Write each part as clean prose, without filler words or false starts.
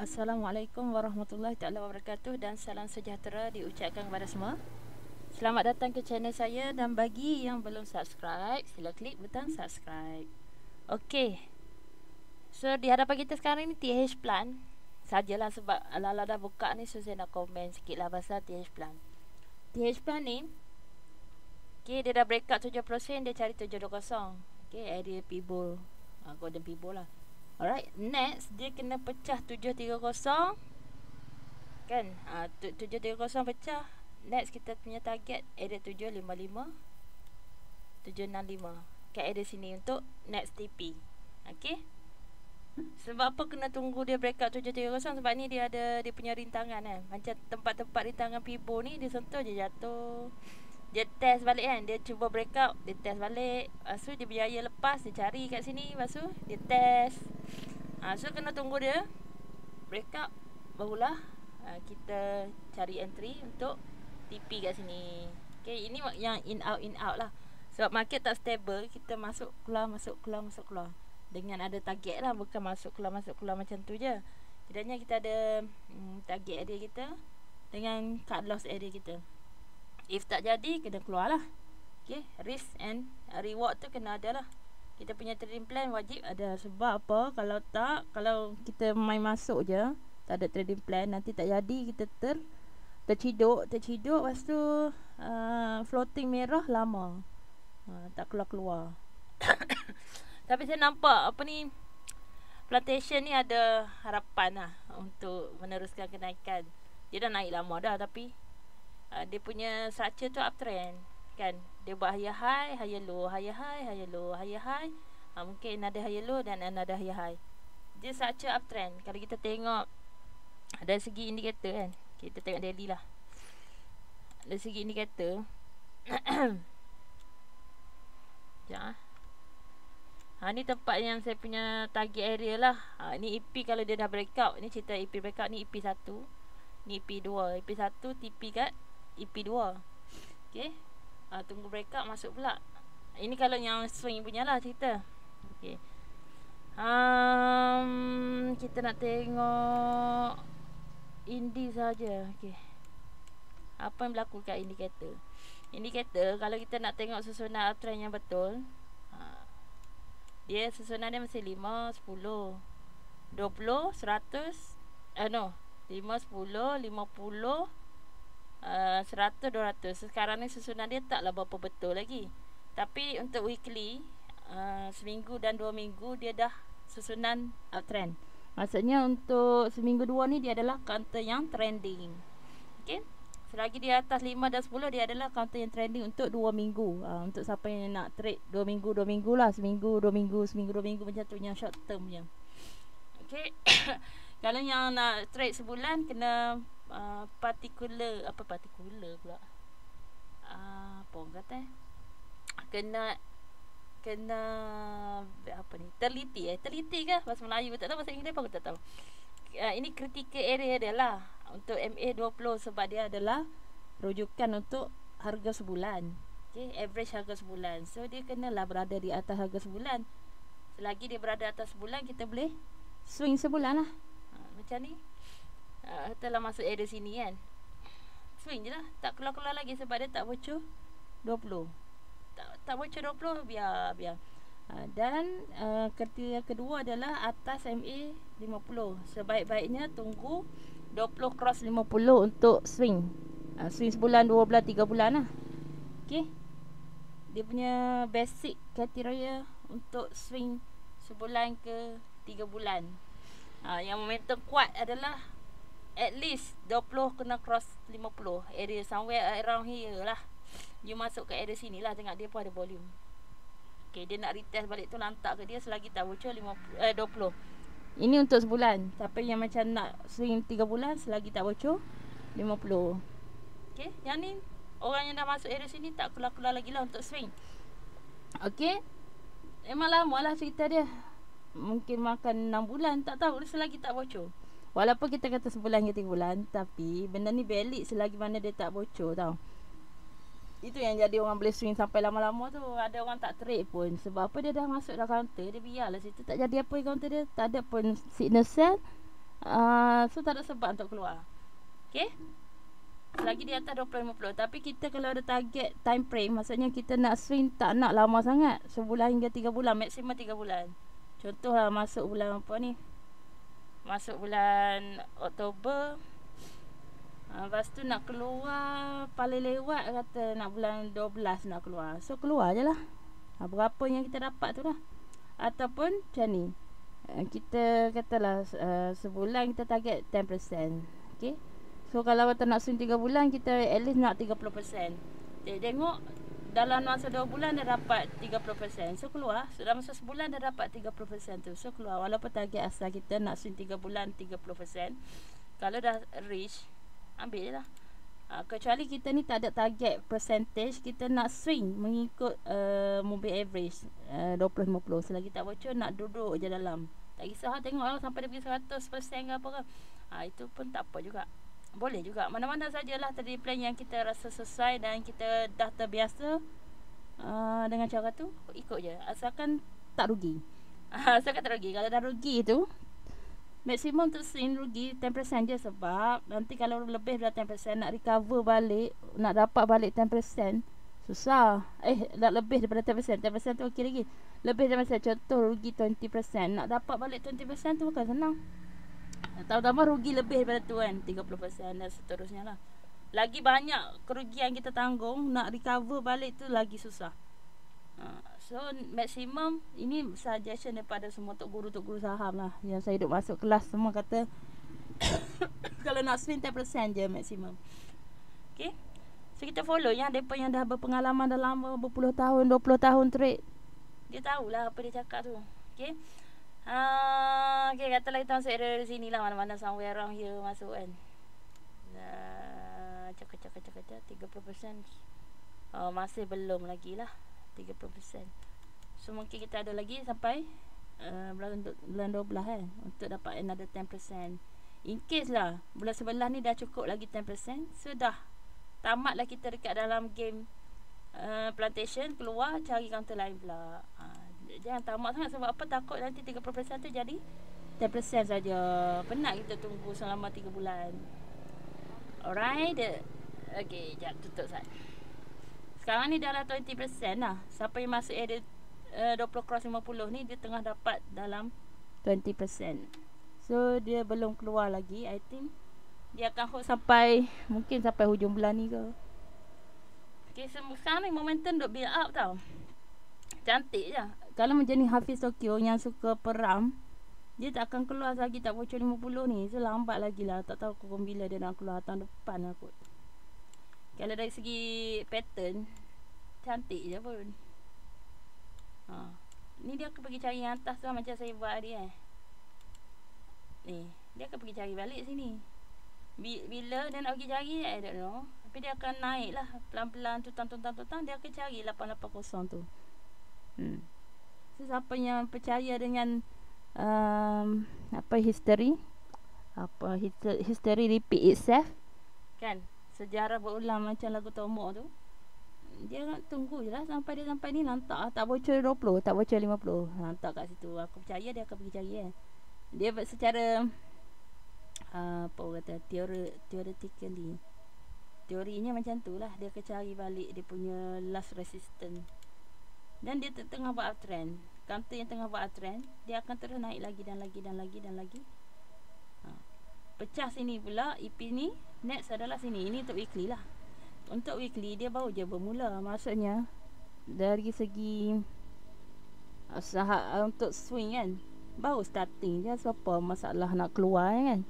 Assalamualaikum warahmatullahi taala wabarakatuh dan salam sejahtera diucapkan kepada semua. Selamat datang ke channel saya dan bagi yang belum subscribe, sila klik butang subscribe. Okey. So di hadapan kita sekarang ni TH Plan. Sajalah sebab ala-ala dah buka ni, so saya nak komen sikit lah pasal TH Plan. TH Plan ni, okay, dia dah break out 7%, dia cari 720. Okay, area Pibo, Golden Pibo lah. Alright, next dia kena pecah 730 kan. 730 pecah. Next kita punya target area 755 765 kat area sini untuk next TP. Okay, sebab apa kena tunggu dia breakout 730? Sebab ni dia ada dia punya rintangan kan. Macam tempat-tempat rintangan Pibo ni, dia sentuh je jatuh, dia test balik kan. Dia cuba breakout, dia test balik. Lepas tu dia berjaya lepas, dia cari kat sini. Lepas tu dia test. So kena tunggu dia breakout, barulah kita cari entry untuk TP kat sini. Okay, ini yang in out lah. Sebab market tak stable, kita masuk keluar dengan ada target lah, bukan masuk keluar macam tu je. Tidaknya kita ada target area kita dengan cut loss area kita. If tak jadi, kena keluar lah. Okay, risk and reward tu kena ada lah. Kita punya trading plan wajib ada. Sebab apa? Kalau kita main masuk je, tak ada trading plan, nanti tak jadi, kita terciduk. Lepas tu floating merah lama, tak keluar. Tapi saya nampak plantation ni ada harapan lah untuk meneruskan kenaikan. Dia dah naik lama dah, tapi dia punya structure tu uptrend kan. Dia buat higher high, higher low, higher high, higher low, higher high. Mungkin ada higher low dan ada higher high. Dia structure uptrend. Kalau kita tengok dari segi indikator kan, kita tengok daily lah. Dari segi indikator sekejap. Ni tempat yang saya punya target area lah. Ni EP kalau dia dah breakout. Ni cerita EP breakout. Ni EP1, ni EP2. EP1 TP kat EP2. Okay, tunggu breakout masuk pula. Ini kalau yang swing punya lah cerita. Okay, kita nak tengok Indi saja. Okay, apa yang berlaku kat indikator? Indikator kalau kita nak tengok susunan uptrend yang betul, dia susunan dia mesti 5, 10, 20, 100, 5, 10, 50, 100, 200. Sekarang ni susunan dia taklah berapa betul lagi. Tapi untuk weekly, seminggu dan 2 minggu, dia dah susunan uptrend. Maksudnya untuk seminggu 2 ni dia adalah counter yang trending. Okay, selagi dia atas 5 dan 10, dia adalah counter yang trending untuk 2 minggu. Untuk siapa yang nak trade 2 minggu lah, seminggu 2 minggu macam tu, yang short term je. Okay. Kalau yang nak trade sebulan, kena particular pula. Apa orang kata? Kena apa ni? Teliti ke bahasa Melayu, tak tahu, bahasa Inggeris pun aku tak tahu. Ini critical area dia lah untuk MA20, sebab dia adalah rujukan untuk harga sebulan. Okay, average harga sebulan. So dia kenalah berada di atas harga sebulan. Selagi dia berada atas sebulan, kita boleh swing sebulan lah. Macam ni, telah masuk area sini kan, swing je lah, tak keluar-keluar lagi sebab dia tak bocor 20. Tak bocor 20, biar. Dan kriteria kedua adalah atas MA50. Sebaik-baiknya tunggu 20 cross 50 untuk swing. Swing sebulan, 2 bulan, 3 bulan lah. Okay, dia punya basic kriteria untuk swing sebulan ke 3 bulan. Yang momentum kuat adalah at least 20 kena cross 50. Area somewhere around here lah. You masuk ke area sini lah, tengok dia pun ada volume. Okay, dia nak retest balik tu, lantak ke dia selagi tak bocor 20. Ini untuk sebulan. Siapa yang macam nak swing 3 bulan, selagi tak bocor 50. Okay, yang ni orang yang dah masuk area sini tak keluar-keluar lagi lah untuk swing. Okay, memang lama lah cerita dia. Mungkin makan 6 bulan, tak tahu, selagi tak bocor. Walaupun kita kata sebulan ke 3 bulan, tapi benda ni valid selagi mana dia tak bocor tau. Itu yang jadi orang boleh swing sampai lama-lama tu. Ada orang tak trade pun. Sebab apa? Dia dah masuk dah counter, dia biarlah situ, tak jadi apa counter dia. Tak ada pun signal sell, So tak ada sebab untuk keluar. Okay, selagi di atas 20-50. Tapi kita kalau ada target time frame, maksudnya kita nak swing tak nak lama sangat, sebulan hingga 3 bulan, maksimum 3 bulan. Contohlah masuk bulan apa ni, masuk bulan Oktober, lepas tu nak keluar paling lewat kata nak bulan 12 nak keluar. So keluar je lah, berapa yang kita dapat tu lah. Ataupun macam ni, kita katalah sebulan kita target 10%. Okay, so kalau kita nak swing 3 bulan, kita at least nak 30%. Jadi tengok dalam masa 2 bulan dah dapat 30%. So keluar, so dalam masa sebulan dah dapat 30% tu. So keluar, walaupun target asal kita nak swing 3 bulan 30%. Kalau dah reach, ambil je lah. Kecuali kita ni tak ada target percentage, kita nak swing mengikut moving average 20-50. Selagi tak bocor, nak duduk je dalam. Tak kisah tengok lah sampai dia pergi 100% ke apa ke. Itu pun tak apa juga, boleh juga. Mana-mana sajalah tadi plan yang kita rasa sesuai dan kita dah terbiasa dengan cara tu, ikut je. Asalkan tak rugi. Asalkan tak rugi. Kalau dah rugi tu, maksimum tu swing rugi 10% je. Sebab nanti kalau lebih dari 10%, nak recover balik, nak dapat balik 10%, susah. Nak lebih daripada 10%. 10% tu okey lagi. Lebih daripada 10%, contoh rugi 20%, nak dapat balik 20% tu bukan senang. Tambah rugi lebih daripada tu kan, 30% dan seterusnya lah. Lagi banyak kerugian kita tanggung, nak recover balik tu lagi susah. So maksimum, ini suggestion daripada semua tok guru saham lah, yang saya duduk masuk kelas semua kata kalau nak swing 10% je maksimum. Okay, so kita follow yang mereka yang dah berpengalaman dah lama, berpuluh tahun, 20 tahun trade. Dia tahulah apa dia cakap tu. Okay, okay, katalah kita masuk area di sini lah, mana-mana somewhere around here masuk kan. Cakap 30%. Masih belum lagi lah 30%. So mungkin kita ada lagi sampai bulan 12 kan, untuk dapat another 10%. In case lah bulan 11 ni dah cukup lagi 10%, so dah tamat lah kita dekat dalam game plantation, keluar cari counter lain pula. Jangan tamat sangat, sebab apa, takut nanti 30% tu jadi 10% saja. Penat kita tunggu selama 3 bulan. Alright. Okay, jap tutup sat. Sekarang ni dah 20% lah. Siapa yang masuk area 20 cross 50 ni, dia tengah dapat dalam 20%. So dia belum keluar lagi. I think dia akan hold sampai, mungkin sampai hujung bulan ni ke. Okay, sekarang ni momentum duk build up tau. Cantik je. Kalau macam ni Hafiz Tokyo yang suka peram, dia tak akan keluar lagi, tak bocor 50 ni. So lambat lagi lah. Tak tahu kau bila dia nak keluar, tahun depan lah kot. Kalau dari segi pattern, cantik je pun. Ni dia akan pergi cari yang atas tu lah, macam saya buat tadi ni, dia akan pergi cari balik sini. Bila dia nak pergi cari, I don't know. Tapi dia akan naik lah pelan-pelan, tutang, dia akan cari 880 tu. So siapa yang percaya dengan history, history repeat itself kan, sejarah berulang macam lagu Tomok tu, dia nak tunggu je lah sampai dia sampai ni, lantak tak bocor 20, tak bocor 50, lantak kat situ. Aku percaya dia akan pergi cari dia secara apa kata, theoretically, teorinya macam tu lah. Dia akan cari balik dia punya last resistance. Dan dia tengah buat uptrend. Counter yang tengah buat uptrend, dia akan terus naik lagi dan lagi. Pecah sini pula EP ni. Next adalah sini. Ini untuk weekly lah. Untuk weekly dia baru je bermula. Maksudnya dari segi usaha untuk swing kan, baru starting je. Siapa masalah nak keluar kan.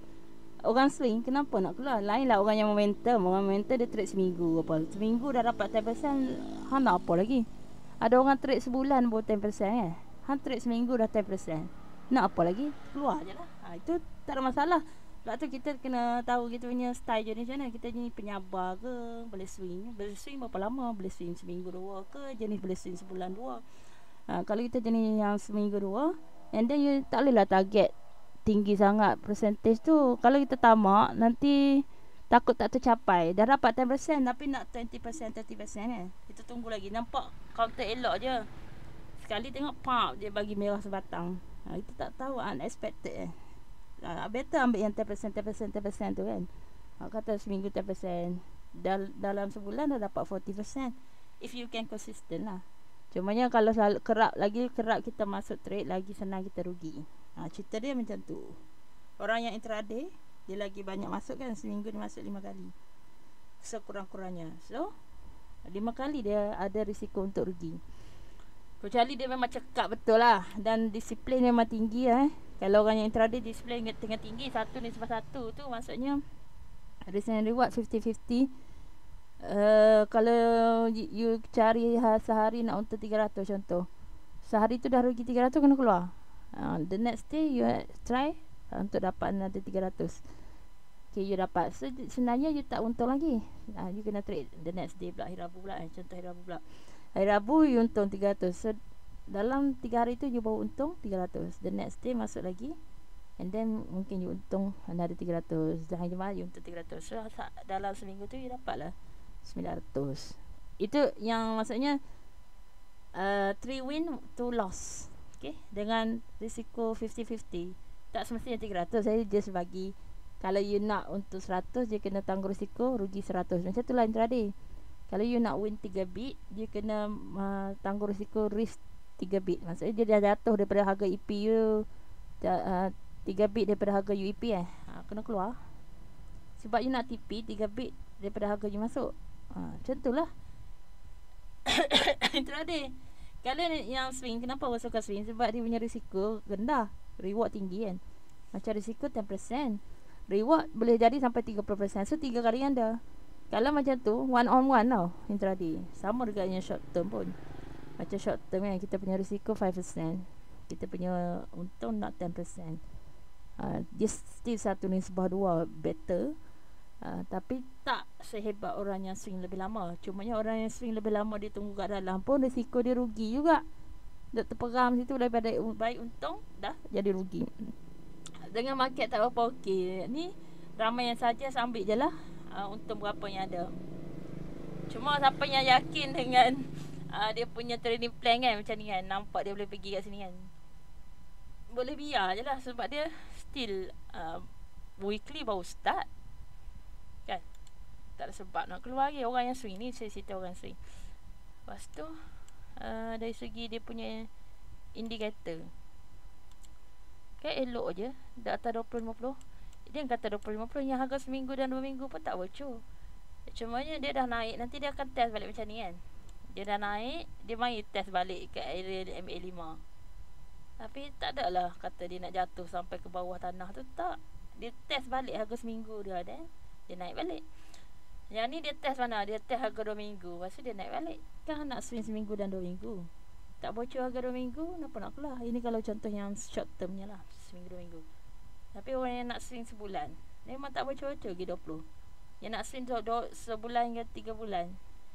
Orang swing kenapa nak keluar? Lain lah orang yang momentum. Orang momentum dia trade seminggu apa. Seminggu dah dapat 10%. Nak apa lagi? Ada orang trade sebulan baru 10% kan. Han trade seminggu dah 10%. Nak apa lagi? Keluar je lah. Itu tak ada masalah. Sebab tu kita kena tahu kita punya style jenis macam mana. Kita jenis penyabar ke, boleh swing berapa lama, boleh swing seminggu 2 ke, jenis boleh swing sebulan 2. Kalau kita jenis yang seminggu 2, and then you tak boleh lah target tinggi sangat percentage tu. Kalau kita tamak, nanti takut tak tercapai. Dah dapat 10% tapi nak 20%, 30% kan. Kita tunggu lagi. Nampak counter elok je, sekali tengok pump dia bagi merah sebatang. Kita tak tahu, unexpected Better ambil yang 10% tu kan. Kata seminggu 10%, dalam sebulan dah dapat 40%. If you can consistent lah. Cumanya kalau kerap kita masuk trade, lagi senang kita rugi. Cerita dia macam tu. Orang yang intraday, dia lagi banyak masuk kan, seminggu dia masuk 5 kali sekurang-kurangnya. So 5 kali dia ada risiko untuk rugi. Kecuali dia memang cekap betul lah, dan disiplin memang tinggi Kalau orang yang intraday disiplin tengah tinggi, satu ni sebab satu tu, maksudnya risk and reward 50-50. Kalau you cari sehari nak untung 300 contoh, sehari tu dah rugi 300, kena keluar. The next day you try untuk dapat another 300. Okay, you dapat. So sebenarnya you tak untung lagi. You kena trade the next day pula, hari Rabu pula contoh hari Rabu pula. Hari Rabu you untung 300. So dalam 3 hari tu you baru untung 300. The next day masuk lagi, and then mungkin you untung another 300. Dan hari Jumaat you untung 300. So dalam seminggu tu you dapat lah 900. Itu yang maksudnya 3 win 2 loss. Okay, dengan risiko 50-50. Tak semestinya 300. Saya just bagi, kalau you nak untuk 100, dia kena tanggung risiko rugi 100. Macam tu lah intraday. Kalau you nak win 3 bit, dia kena tanggung risiko risk 3 bit. Maksudnya dia dah jatuh daripada harga EP you 3 bit daripada harga UEP kena keluar. Sebab you nak TP 3 bit daripada harga you masuk. Macam tu lah intraday. Kalau yang swing, kenapa orang suka swing? Sebab dia punya risiko rendah, reward tinggi kan. Macam risiko 10%, reward boleh jadi sampai 30%. So 3 kali ganda. Kalau macam tu, one on one tau intraday. Sama dengannya short term pun. Macam short term kan, kita punya risiko 5%, kita punya untung nak 10%. Dia still satu nisbah 2 better. Tapi tak sehebat orang yang swing lebih lama. Cumanya orang yang swing lebih lama, dia tunggu kat dalam pun risiko dia rugi juga. Dia terperam situ, daripada baik untung dah jadi rugi. Dengan market tak apa okey ni, ramai yang saja ambil je lah untung berapa yang ada. Cuma siapa yang yakin dengan dia punya trading plan kan, macam ni kan, nampak dia boleh pergi kat sini kan, boleh biar je lah. Sebab dia still weekly baru start kan. Tak ada sebab nak keluar lagi. Orang yang swing ni, saya cerita orang swing. Lepas tu dari segi dia punya indikator kan elok je, dah atas 20-50. Dia kata 20-50 yang harga seminggu dan 2 minggu pun tak bocor. Cumanya dia dah naik, nanti dia akan test balik macam ni kan. Dia dah naik, dia mari test balik ke area MA5. Tapi tak ada lah kata dia nak jatuh sampai ke bawah tanah tu, tak. Dia test balik harga seminggu dia ada, dia naik balik. Yang ni dia test mana? Dia test harga 2 minggu, lepas tu dia naik balik. Kan nak swing seminggu dan 2 minggu. Tak bocor harga 2 minggu, kenapa nak keluar? Ini kalau contoh yang short termnya lah, seminggu 2 minggu. Tapi orang yang nak swing sebulan, memang tak bocor-bocor lagi 20. Yang nak swing sebulan hingga 3 bulan,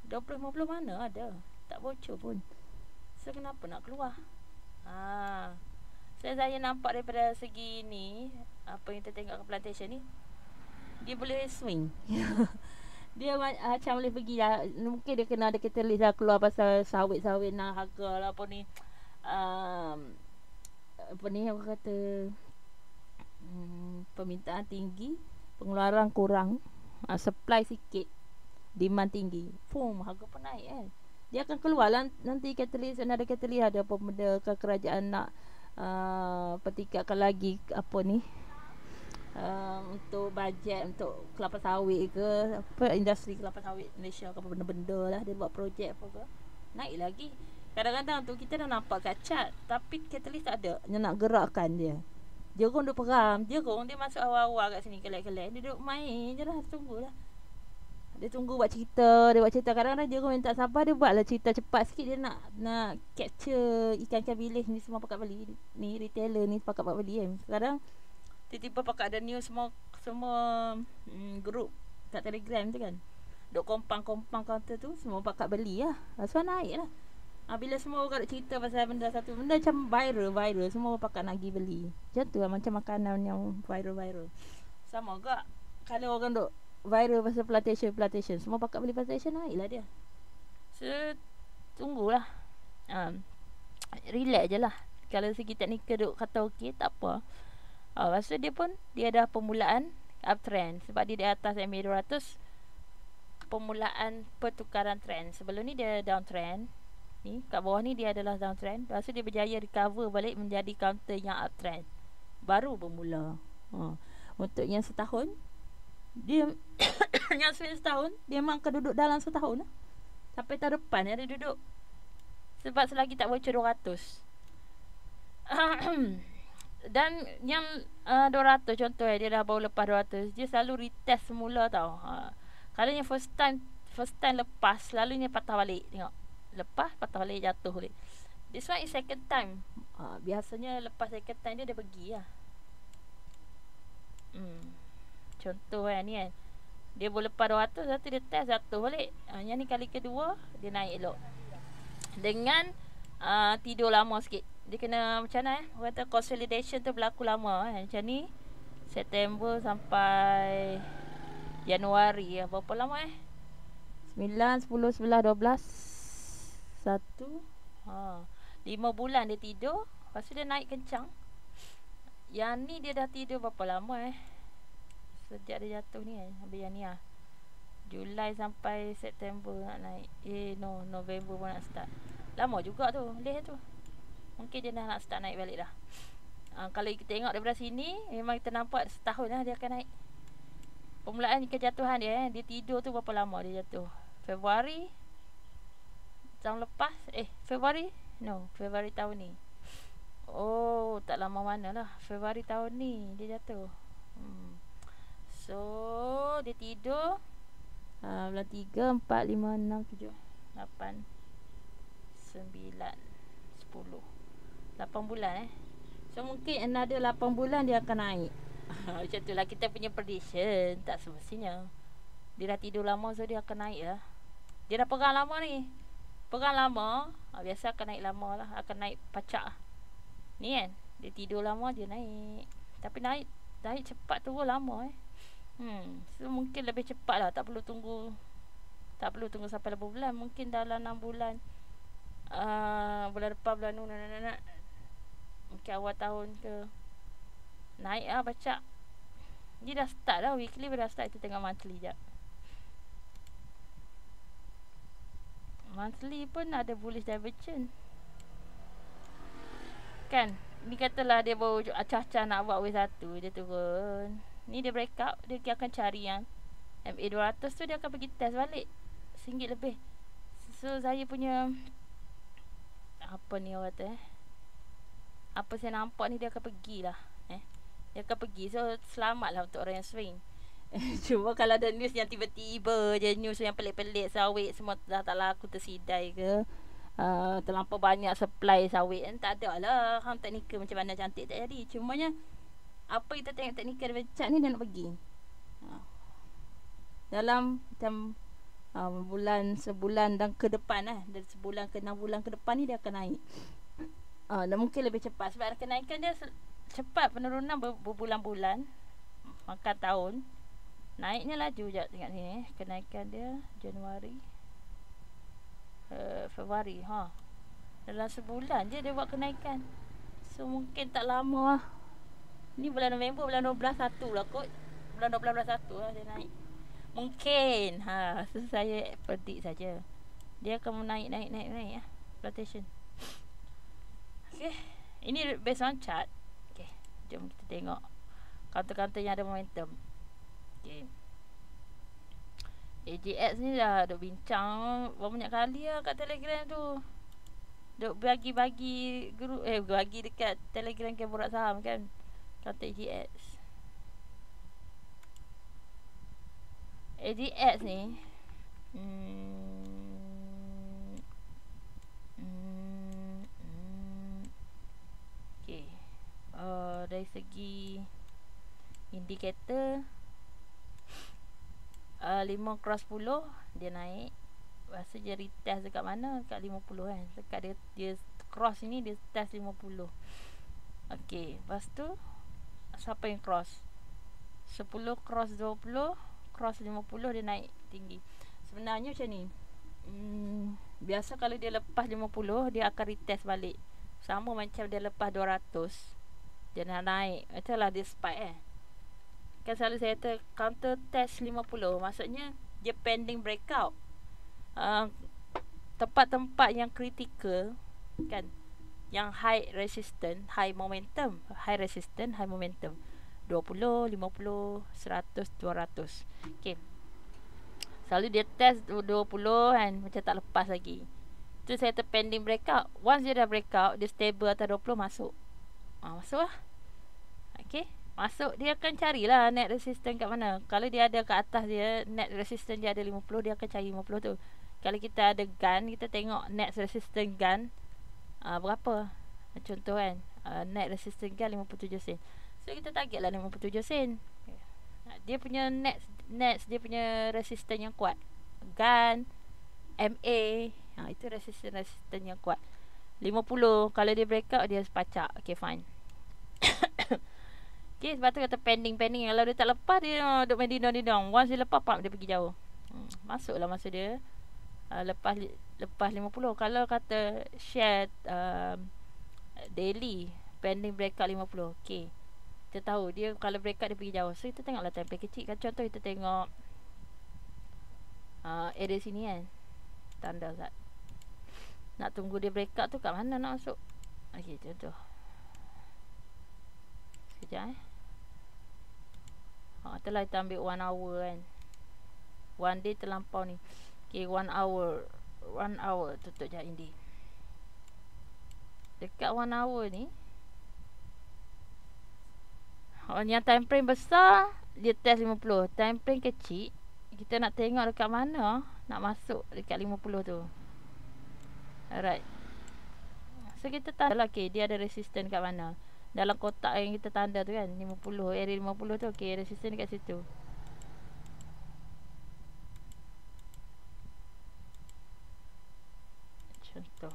20-50 mana ada, tak bocor pun. So kenapa nak keluar? Saya nampak daripada segi ni, apa yang kita tengok ke plantation ni, dia boleh swing. Dia macam boleh pergi lah. Mungkin dia kena ada catalyst lah keluar pasal sawit-sawit nak harga lah apa ni, apa ni orang kata, permintaan tinggi, pengeluaran kurang, supply sikit, demand tinggi, harga pun naik kan. Dia akan keluar lah nanti catalyst, ada catalyst, ada apa benda ke kerajaan nak pertikatkan lagi apa ni, untuk bajet untuk kelapa sawit ke apa, industri kelapa sawit Malaysia ke apa benda-benda lah, dia buat projek apa ke, naik lagi. Kadang-kadang tu kita dah nampak kat chart, tapi catalyst tak ada yang nak gerakkan dia. Jerung duk peram, jerung dia masuk awal-awal kat sini, kelak-kelak dia duk main je lah, tunggulah. Dia tunggu buat cerita, dia buat cerita. Kadang-kadang jerung yang tak sabar, dia buatlah cerita cepat sikit. Dia nak capture ikan-ikan bilis ni semua pakat beli. Ni retailer ni pakat beli kan. Sekarang tiba-tiba pakat ada news semua group kat Telegram tu kan, duk kompang-kompang counter tu, semua pakat beli lah. So naik lah. Bila semua orang nak cerita pasal benda satu, benda macam viral, semua pakat nak pergi beli. Macam tu lah, macam makanan yang viral. Sama juga kalau orang duk viral pasal plantation, semua pakat beli plantation, naik lah dia. So tunggulah, relax je lah. Kalau segi teknikal duk kata okey, tak apa. Lepas tu dia pun dia dah permulaan uptrend sebab dia di atas MA 200, permulaan pertukaran trend. Sebelum ni dia downtrend. Ni kat bawah ni dia adalah downtrend. Lepas tu dia berjaya recover balik menjadi counter yang uptrend. Baru bermula. Untuk yang setahun dia yang swing setahun dia memang akan duduk dalam setahun lah. Sampai tahun depan dia duduk. Sebab selagi tak bocor 200. Dan yang 200 contoh dia dah baru lepas 200, dia selalu retest semula tau. Kalau yang first time lepas, selalunya patah balik. Tengok, lepas patah balik, jatuh balik. This one is second time. Biasanya lepas second time dia pergi lah. Contoh kan ni kan, dia boleh lepas 200, satu dia test jatuh balik. Yang ni kali kedua dia naik elok. Dengan tidur lama sikit. Dia kena macam mana orang kata consolidation tu berlaku lama macam ni. September sampai Januari berapa lama 9, 10, 11, 12 1 5 bulan dia tidur. Lepas tu dia naik kencang. Yang ni dia dah tidur berapa lama sejak dia jatuh ni habis yang ni Julai sampai September nak naik. November pun nak start. Lama juga tu leh tu. Mungkin dia dah nak start naik balik dah. Kalau kita tengok daripada sini, memang kita nampak setahun lah dia akan naik. Permulaan kejatuhan dia dia tidur tu berapa lama dia jatuh? Februari tahun lepas. Februari tahun ni. Tak lama mana lah. Februari tahun ni dia jatuh. So dia tidur bulan 3, 4, 5, 6, 7, 8, 9, 10, 8 bulan So mungkin another 8 bulan dia akan naik. Macam tu lah kita punya prediction. Tak semestinya dia dah tidur lama, so dia akan naik lah. Dia dah pegang lama ni. Pegang lama, biasa akan naik lama lah. Akan naik pacak ni kan. Dia tidur lama, dia naik. Tapi naik cepat, turun lama So mungkin lebih cepat lah. Tak perlu tunggu sampai 8 bulan. Mungkin dalam 6 bulan. Bulan depan, bulan ni mungkin awal tahun ke, naik lah pacak. Dia dah start lah. Weekly dah start. Kita tengok monthly jap. Monthly pun ada bullish divergence kan. Ni katalah dia baru acah-acah nak buat wave 1, dia turun. Ni dia break up. Dia akan cari yang MA 200 tu. Dia akan pergi test balik RM1 lebih. So saya punya apa ni orang kata apa saya nampak ni, dia akan pergilah dia akan pergi. So selamat lah untuk orang yang swing. Cuma kalau ada news yang tiba-tiba je, news yang pelik-pelik, sawit semua dah tak laku, tersidai ke, terlampau banyak supply sawit tak ada lah. Hang teknikal macam mana cantik tak jadi. Cumanya apa kita tengok teknikal dia cat ni, dia nak pergi dalam macam sebulan dan ke depan dari sebulan ke 6 bulan ke depan ni dia akan naik. Dan mungkin lebih cepat sebab kenaikan dia cepat, penurunan berbulan-bulan, makan tahun. Naiknya laju je. Tengok sini kenaikan dia Januari, Februari dalam sebulan je dia buat kenaikan. So mungkin tak lama lah. Ni bulan November, bulan 12 1 lah kot. Bulan 12 1 lah dia naik. Mungkin so saya predict saja dia akan naik flotation. Okay, ini based on chart. Okay, jom kita tengok counter-counter yang ada momentum. Okay, AJX ni dah duk bincang banyak kali lah kat Telegram tu. Duk bagi-bagi group bagi dekat Telegram ke borak saham kan, counter AJX ni okay. Dari segi indikator 5 cross 10 dia naik. Lepas tu dia retest dekat mana? Dekat 50 kan. Dekat dia cross ni dia test 50. Okay, lepas tu siapa yang cross 10 cross 20 cross 50 dia naik tinggi. Sebenarnya macam ni. Biasa kalau dia lepas 50 dia akan retest balik. Sama macam dia lepas 200. Dia dah naik. Itulah dia spike Kan selalu saya kata counter test 50. Maksudnya dia pending breakout. Tempat-tempat yang critical kan, yang high resistance, high momentum, high resistance, high momentum. 20, 50, 100, 200. Okay. Selalu dia test 20 kan, macam tak lepas lagi. Tu saya pending breakout. Once dia dah breakout, dia stable atas 20, masuk. Masuk lah. Okay. Masuk, dia akan carilah net resistance kat mana. Kalau dia ada kat atas dia, net resistance dia ada 50, dia akan cari 50 tu. Kalau kita ada gun, kita tengok net resistance gun berapa. Contoh kan, net resistance gun 57 sen. So kita target lah 57 sen. Dia punya net dia punya resistance yang kuat. Gun, MA, itu resistance yang kuat. 50, kalau dia breakout dia sepacak. Okay, fine. Okay, sebab tu kata pending. Kalau dia tak lepas, dia duduk main dindong. Once dia lepas, dia pergi jauh. Masuklah masa dia lepas 50. Kalau kata share daily pending breakout 50. Okay, kita tahu dia kalau breakout dia pergi jauh. So kita tengoklah time frame kecil kan. Contoh kita tengok area sini kan, tanda Zat. Nak tunggu dia breakout tu kat mana nak masuk. Okay, contoh sekejap itulah kita ambil 1 hour kan. 1 day terlampau ni. Okay, 1 hour tutup je ini. Dekat 1 hour ni, yang time frame besar dia test 50. Time frame kecil kita nak tengok dekat mana nak masuk dekat 50 tu. Alright. So kita tanda lah, okay, dia ada resistance kat mana. Dalam kotak yang kita tanda tu kan, 50, area 50 tu, okay, resistance dekat situ. Contoh.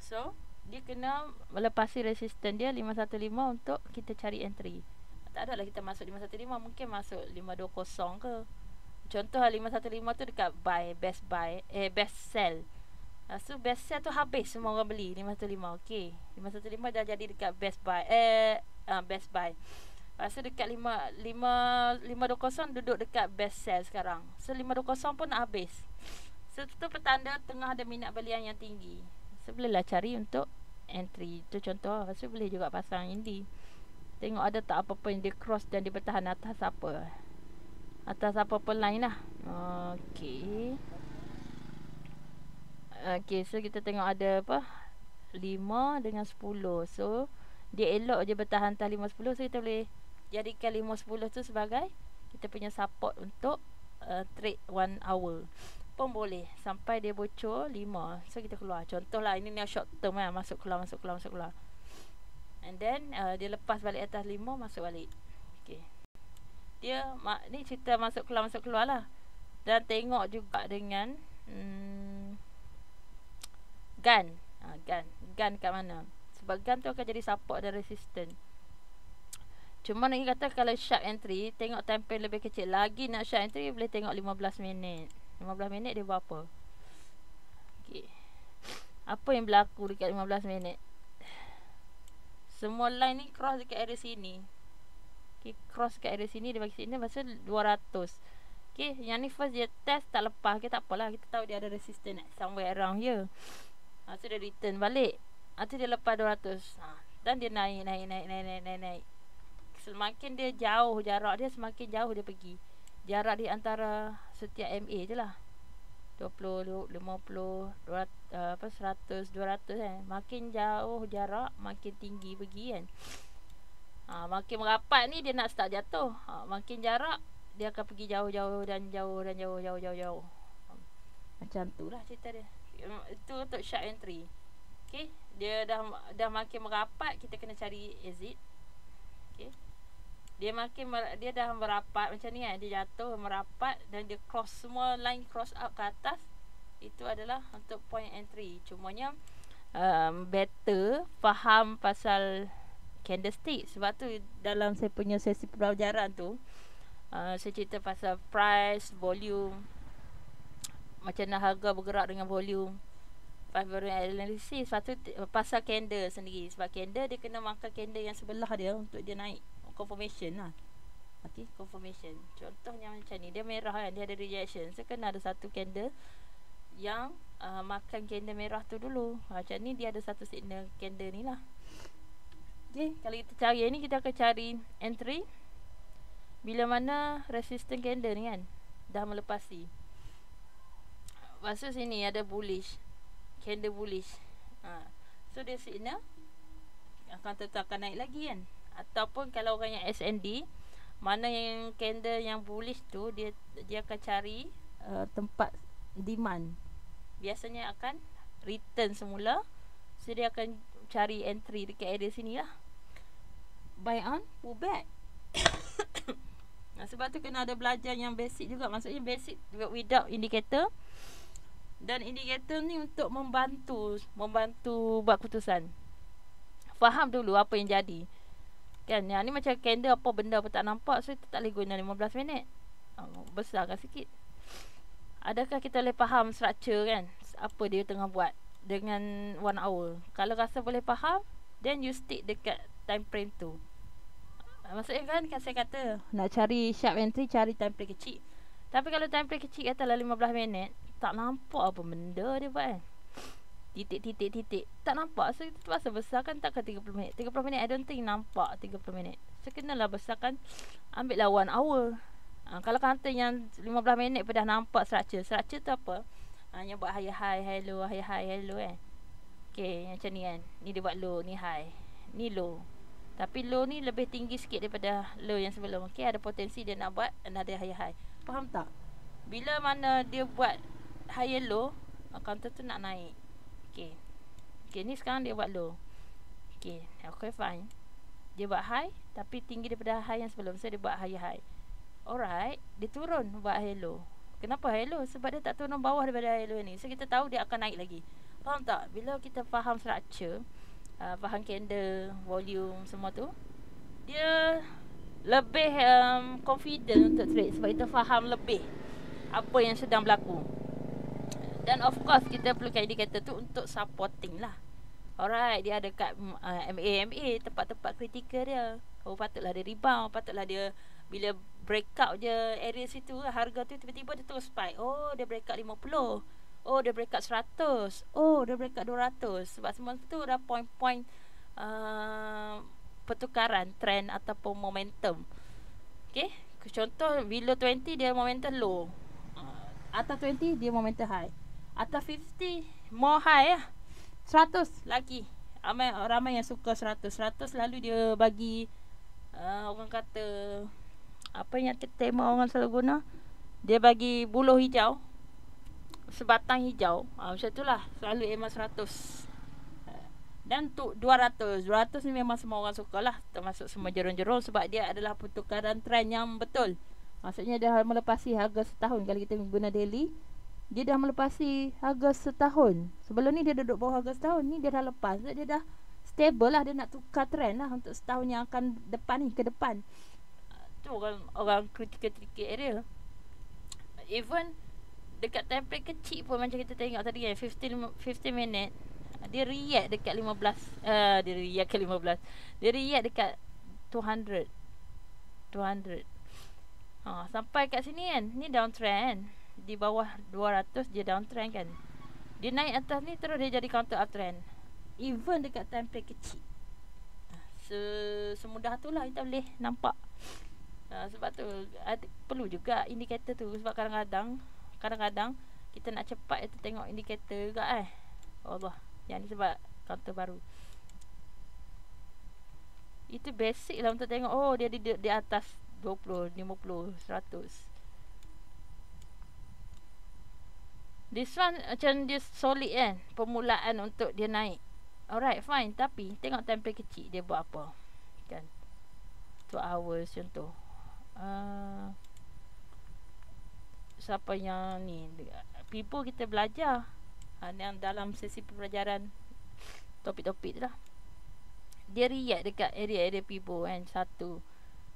So dia kena melepasi resistance dia 515 untuk kita cari entry. Tak adalah kita masuk 515, mungkin masuk 520 ke. Contoh 515 tu dekat buy, best sell. So best sell tu habis semua orang beli 515. Okey, 515 dah jadi dekat best buy. Best buy. Lepas tu dekat 520 duduk dekat best sell sekarang. So 520 pun nak habis. So tu petanda tengah ada minat belian yang tinggi. So bolehlah cari untuk entry. Itu contoh. Lepas tu boleh juga pasang ini. Tengok ada tak apa-apa yang dia cross dan dia bertahan atas apa. Atas apa-apa line lah. Okay. Okay, so kita tengok ada apa, 5 dengan 10. So dia elok je bertahan atas 5-10. So kita boleh jadikan 5-10 tu sebagai kita punya support untuk trade 1 hour pun boleh. Sampai dia bocor 5, so kita keluar. Contoh lah, ini ni short term lah, masuk keluar. And then dia lepas balik atas 5, masuk balik. Okay, dia ni cerita masuk keluar lah. Dan tengok juga dengan gun kat mana. Sebab gun tu akan jadi support dan resistance. Cuma nak kata kalau sharp entry, tengok time frame lebih kecil lagi. Nak sharp entry boleh tengok 15 minit. 15 minit dia buat apa. Okay, apa yang berlaku dekat 15 minit. Semua line ni cross dekat area sini. Okay, cross dekat area sini, dia bagi sini pasal 200. Okay, yang ni first dia test tak lepas. Okay, tak apalah, kita tahu dia ada resistance somewhere around here. So dia return balik. Tu dia lepas 200. Dan dia naik. Semakin dia jauh jarak dia, semakin jauh dia pergi. Jarak di antara setiap MA je lah, 20, 50, 200, 100, 200 kan. Makin jauh jarak, makin tinggi pergi kan. Makin merapat ni dia nak start jatuh. Makin jarak dia akan pergi jauh dan jauh. Macam tu lah cerita dia. Itu untuk sharp entry. Okay, dia dah makin merapat, kita kena cari exit. Okay, dia dah merapat macam ni kan. Dia jatuh merapat dan dia cross semua line, cross up ke atas. Itu adalah untuk point entry. Cumanya better faham pasal candlestick. Sebab tu dalam saya punya sesi pembelajaran tu, saya cerita pasal price, volume, macam mana harga bergerak dengan volume. Favorable analysis. Lepas tu pasal candle sendiri. Sebab candle dia kena makan candle yang sebelah dia untuk dia naik. Confirmation lah. Okay, confirmation. Contohnya macam ni, dia merah kan, dia ada rejection. So kena ada satu candle yang makan candle merah tu dulu. Macam ni dia ada satu signal candle ni lah. Okay, kalau kita cari ni, kita akan cari entry bila mana resistance candle ni kan dah melepasi. Maksud sini ada bullish, candle bullish. So dia signal akan tetap akan naik lagi kan. Ataupun kalau orang yang SND, mana yang candle yang bullish tu, dia akan cari tempat demand. Biasanya akan return semula. So dia akan cari entry dekat area sini lah. Buy on, pull back. Sebab tu kena ada belajar yang basic juga. Maksudnya basic without indicator. Dan indikator ni untuk membantu buat keputusan. Faham dulu apa yang jadi. Kan, yang ni macam candle apa benda pun tak nampak. So, kita tak boleh guna 15 minit. Besarkan sikit. Adakah kita boleh faham structure kan? Apa dia tengah buat dengan 1 hour. Kalau rasa boleh faham, then you stick dekat time frame tu. Maksudnya kan saya kata, nak cari sharp entry, cari time frame kecil. Tapi kalau time frame kecil katalah 15 minit, tak nampak apa benda dia buat kan. Titik. Tak nampak. So, kita terpaksa besarkan takkan 30 minit. 30 minit, I don't think nampak 30 minit. So, kenalah besarkan. Ambil lah 1 hour. Kalau kata yang 15 minit pun dah nampak structure. Structure tu apa? Yang buat high low kan. Okay, macam ni kan. Ni dia buat low, ni high. Ni low. Tapi low ni lebih tinggi sikit daripada low yang sebelum. Okay, ada potensi dia nak buat another high. Faham tak? Bila mana dia buat high low, counter tu nak naik. Okay, ni sekarang dia buat low. Okay, fine. Dia buat high tapi tinggi daripada high yang sebelum. So dia buat high. Alright, dia turun buat high low. Kenapa high low? Sebab dia tak turun bawah daripada high low ni. So kita tahu dia akan naik lagi. Faham tak? Bila kita faham structure, faham candle, volume, semua tu, dia lebih confident untuk trade. Sebab kita faham lebih apa yang sedang berlaku. Dan of course kita perlukan indikator tu untuk supporting lah. Alright, dia ada kat MA tempat-tempat kritikal dia. Patutlah dia rebound, patutlah dia bila breakout je area situ, harga tu tiba-tiba dia terus spike. Oh, dia breakout 50. Oh, dia breakout 100. Oh, dia breakout 200. Sebab semua tu dah point-point pertukaran trend ataupun momentum. Okay, contoh below 20 dia momentum low, atas 20 dia momentum high, atas 50 more high lah. 100 lagi ramai yang suka 100 lalu dia bagi orang kata apa yang tema orang selalu guna, dia bagi buluh hijau, sebatang hijau, macam tu lah selalu emas 100. Dan tu 200 ni memang semua orang suka lah, termasuk semua jerun-jerun. Sebab dia adalah pertukaran trend yang betul. Maksudnya dah melepasi harga setahun. Kalau kita guna daily, dia dah melepasi harga setahun. Sebelum ni dia duduk bawah harga setahun. Ni dia dah lepas. Dia dah stable lah. Dia nak tukar trend lah untuk setahun yang akan depan ni, ke depan. Tu orang critical area. Even dekat template kecil pun, macam kita tengok tadi kan, 15 minit, dia react dekat 15. Dia react dekat 200. Sampai kat sini kan, ni downtrend. Di bawah 200 dia downtrend kan. Dia naik atas ni terus dia jadi counter uptrend. Even dekat template kecil. Semudah tu lah kita boleh nampak. Sebab tu perlu juga indikator tu. Sebab kadang-kadang kita nak cepat kita tengok indikator juga Allah. Yang ni sebab counter baru. Itu basic lah untuk tengok. Oh, dia di atas 20, 50, 100. This one macam dia solid kan, permulaan untuk dia naik. Alright, fine. Tapi tengok template kecil dia buat apa kan. 2 hours contoh. Siapa yang ni, people kita belajar yang dalam sesi pembelajaran topik-topik tu lah. Dia react dekat area people kan. Satu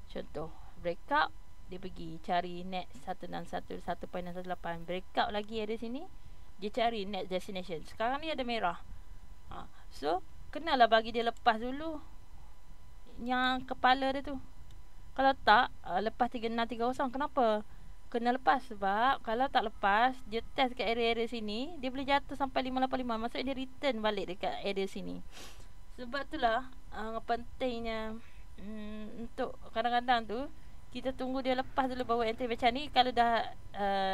contoh breakout, dia pergi cari net 161, 1.68. Breakout lagi area sini, Dia cari next destination. Sekarang ni ada merah. So kenalah bagi dia lepas dulu yang kepala dia tu. Kalau tak, lepas 3630. Kenapa kena lepas? Sebab kalau tak lepas, dia test kat area-area sini, dia boleh jatuh sampai 585. Maksudnya dia return balik dekat area sini. Sebab itulah pentingnya untuk kadang-kadang tu kita tunggu dia lepas dulu baru entry. Macam ni kalau dah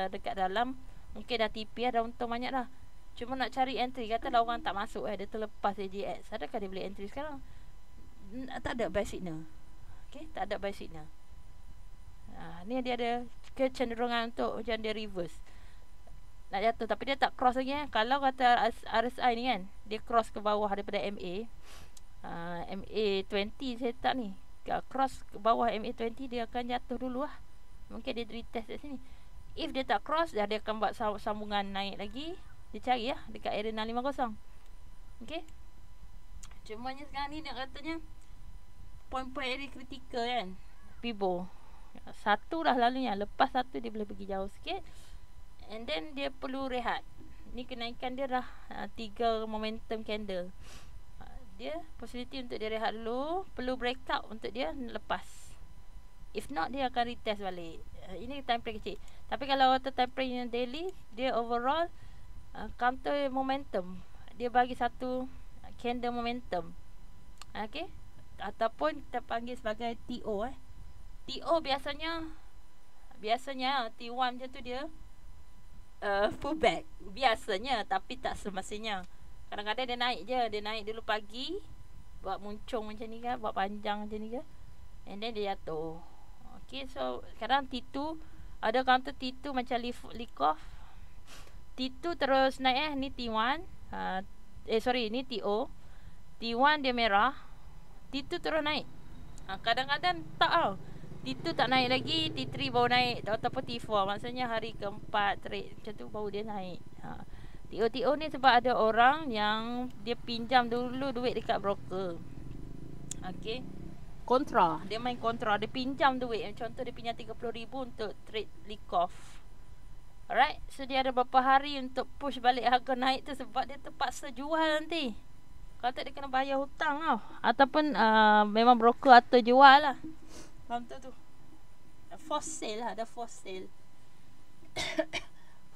dekat dalam, mungkin dah TP dah untung banyak dah. Cuma nak cari entry, katalah orang tak masuk dia terlepas AJX, adakah dia boleh entry sekarang? Tak ada buy signal. Okay, tak ada buy signal. Ni dia ada kecenderungan untuk macam dia reverse nak jatuh, tapi dia tak cross lagi. Kalau kata RSI ni kan, dia cross ke bawah daripada MA, MA20 saya tak ni, cross ke bawah MA20, dia akan jatuh dulu lah. Mungkin dia retest kat sini. If dia tak cross, dia akan buat sambungan naik lagi. Dia cari lah dekat area 650. Okay, cumanya sekarang ni nak katanya poin-poin area kritikal kan, Fibo satu dah lalunya. Lepas satu dia boleh pergi jauh sikit, and then dia perlu rehat. Ni kenaikan dia dah 3 momentum candle. Dia possibility untuk dia rehat dulu, perlu breakout untuk dia lepas. If not, dia akan retest balik. Ini time frame kecil. Tapi kalau time frame yang daily, dia overall counter momentum. Dia bagi satu candle momentum. Okay, ataupun kita panggil sebagai TO. TO biasanya T1 macam tu dia pullback biasanya, tapi tak semestinya. Kadang-kadang dia naik je. Dia naik dulu pagi, buat muncung macam ni kan, buat panjang macam ni kan, and then dia jatuh. Okay, so sekarang T2 ada counter T2 macam leak off. T2 terus naik ni T1. Ni TO. T1 dia merah, T2 terus naik. Kadang-kadang tak tau, T2 tak naik lagi, T3 baru naik, ataupun T4. Maksudnya hari keempat trade macam tu baru dia naik. TO ni sebab ada orang yang dia pinjam dulu duit dekat broker. Okay, kontra. Dia main kontra. Dia pinjam duit. Contoh dia pinjam 30,000 untuk trade leak off. Alright, so dia ada beberapa hari untuk push balik harga naik tu, sebab dia terpaksa jual nanti. Kalau tak, dia kena bayar hutang tau. Ataupun memang broker atau jual lah. Contoh tu force sale lah. Ada force sale.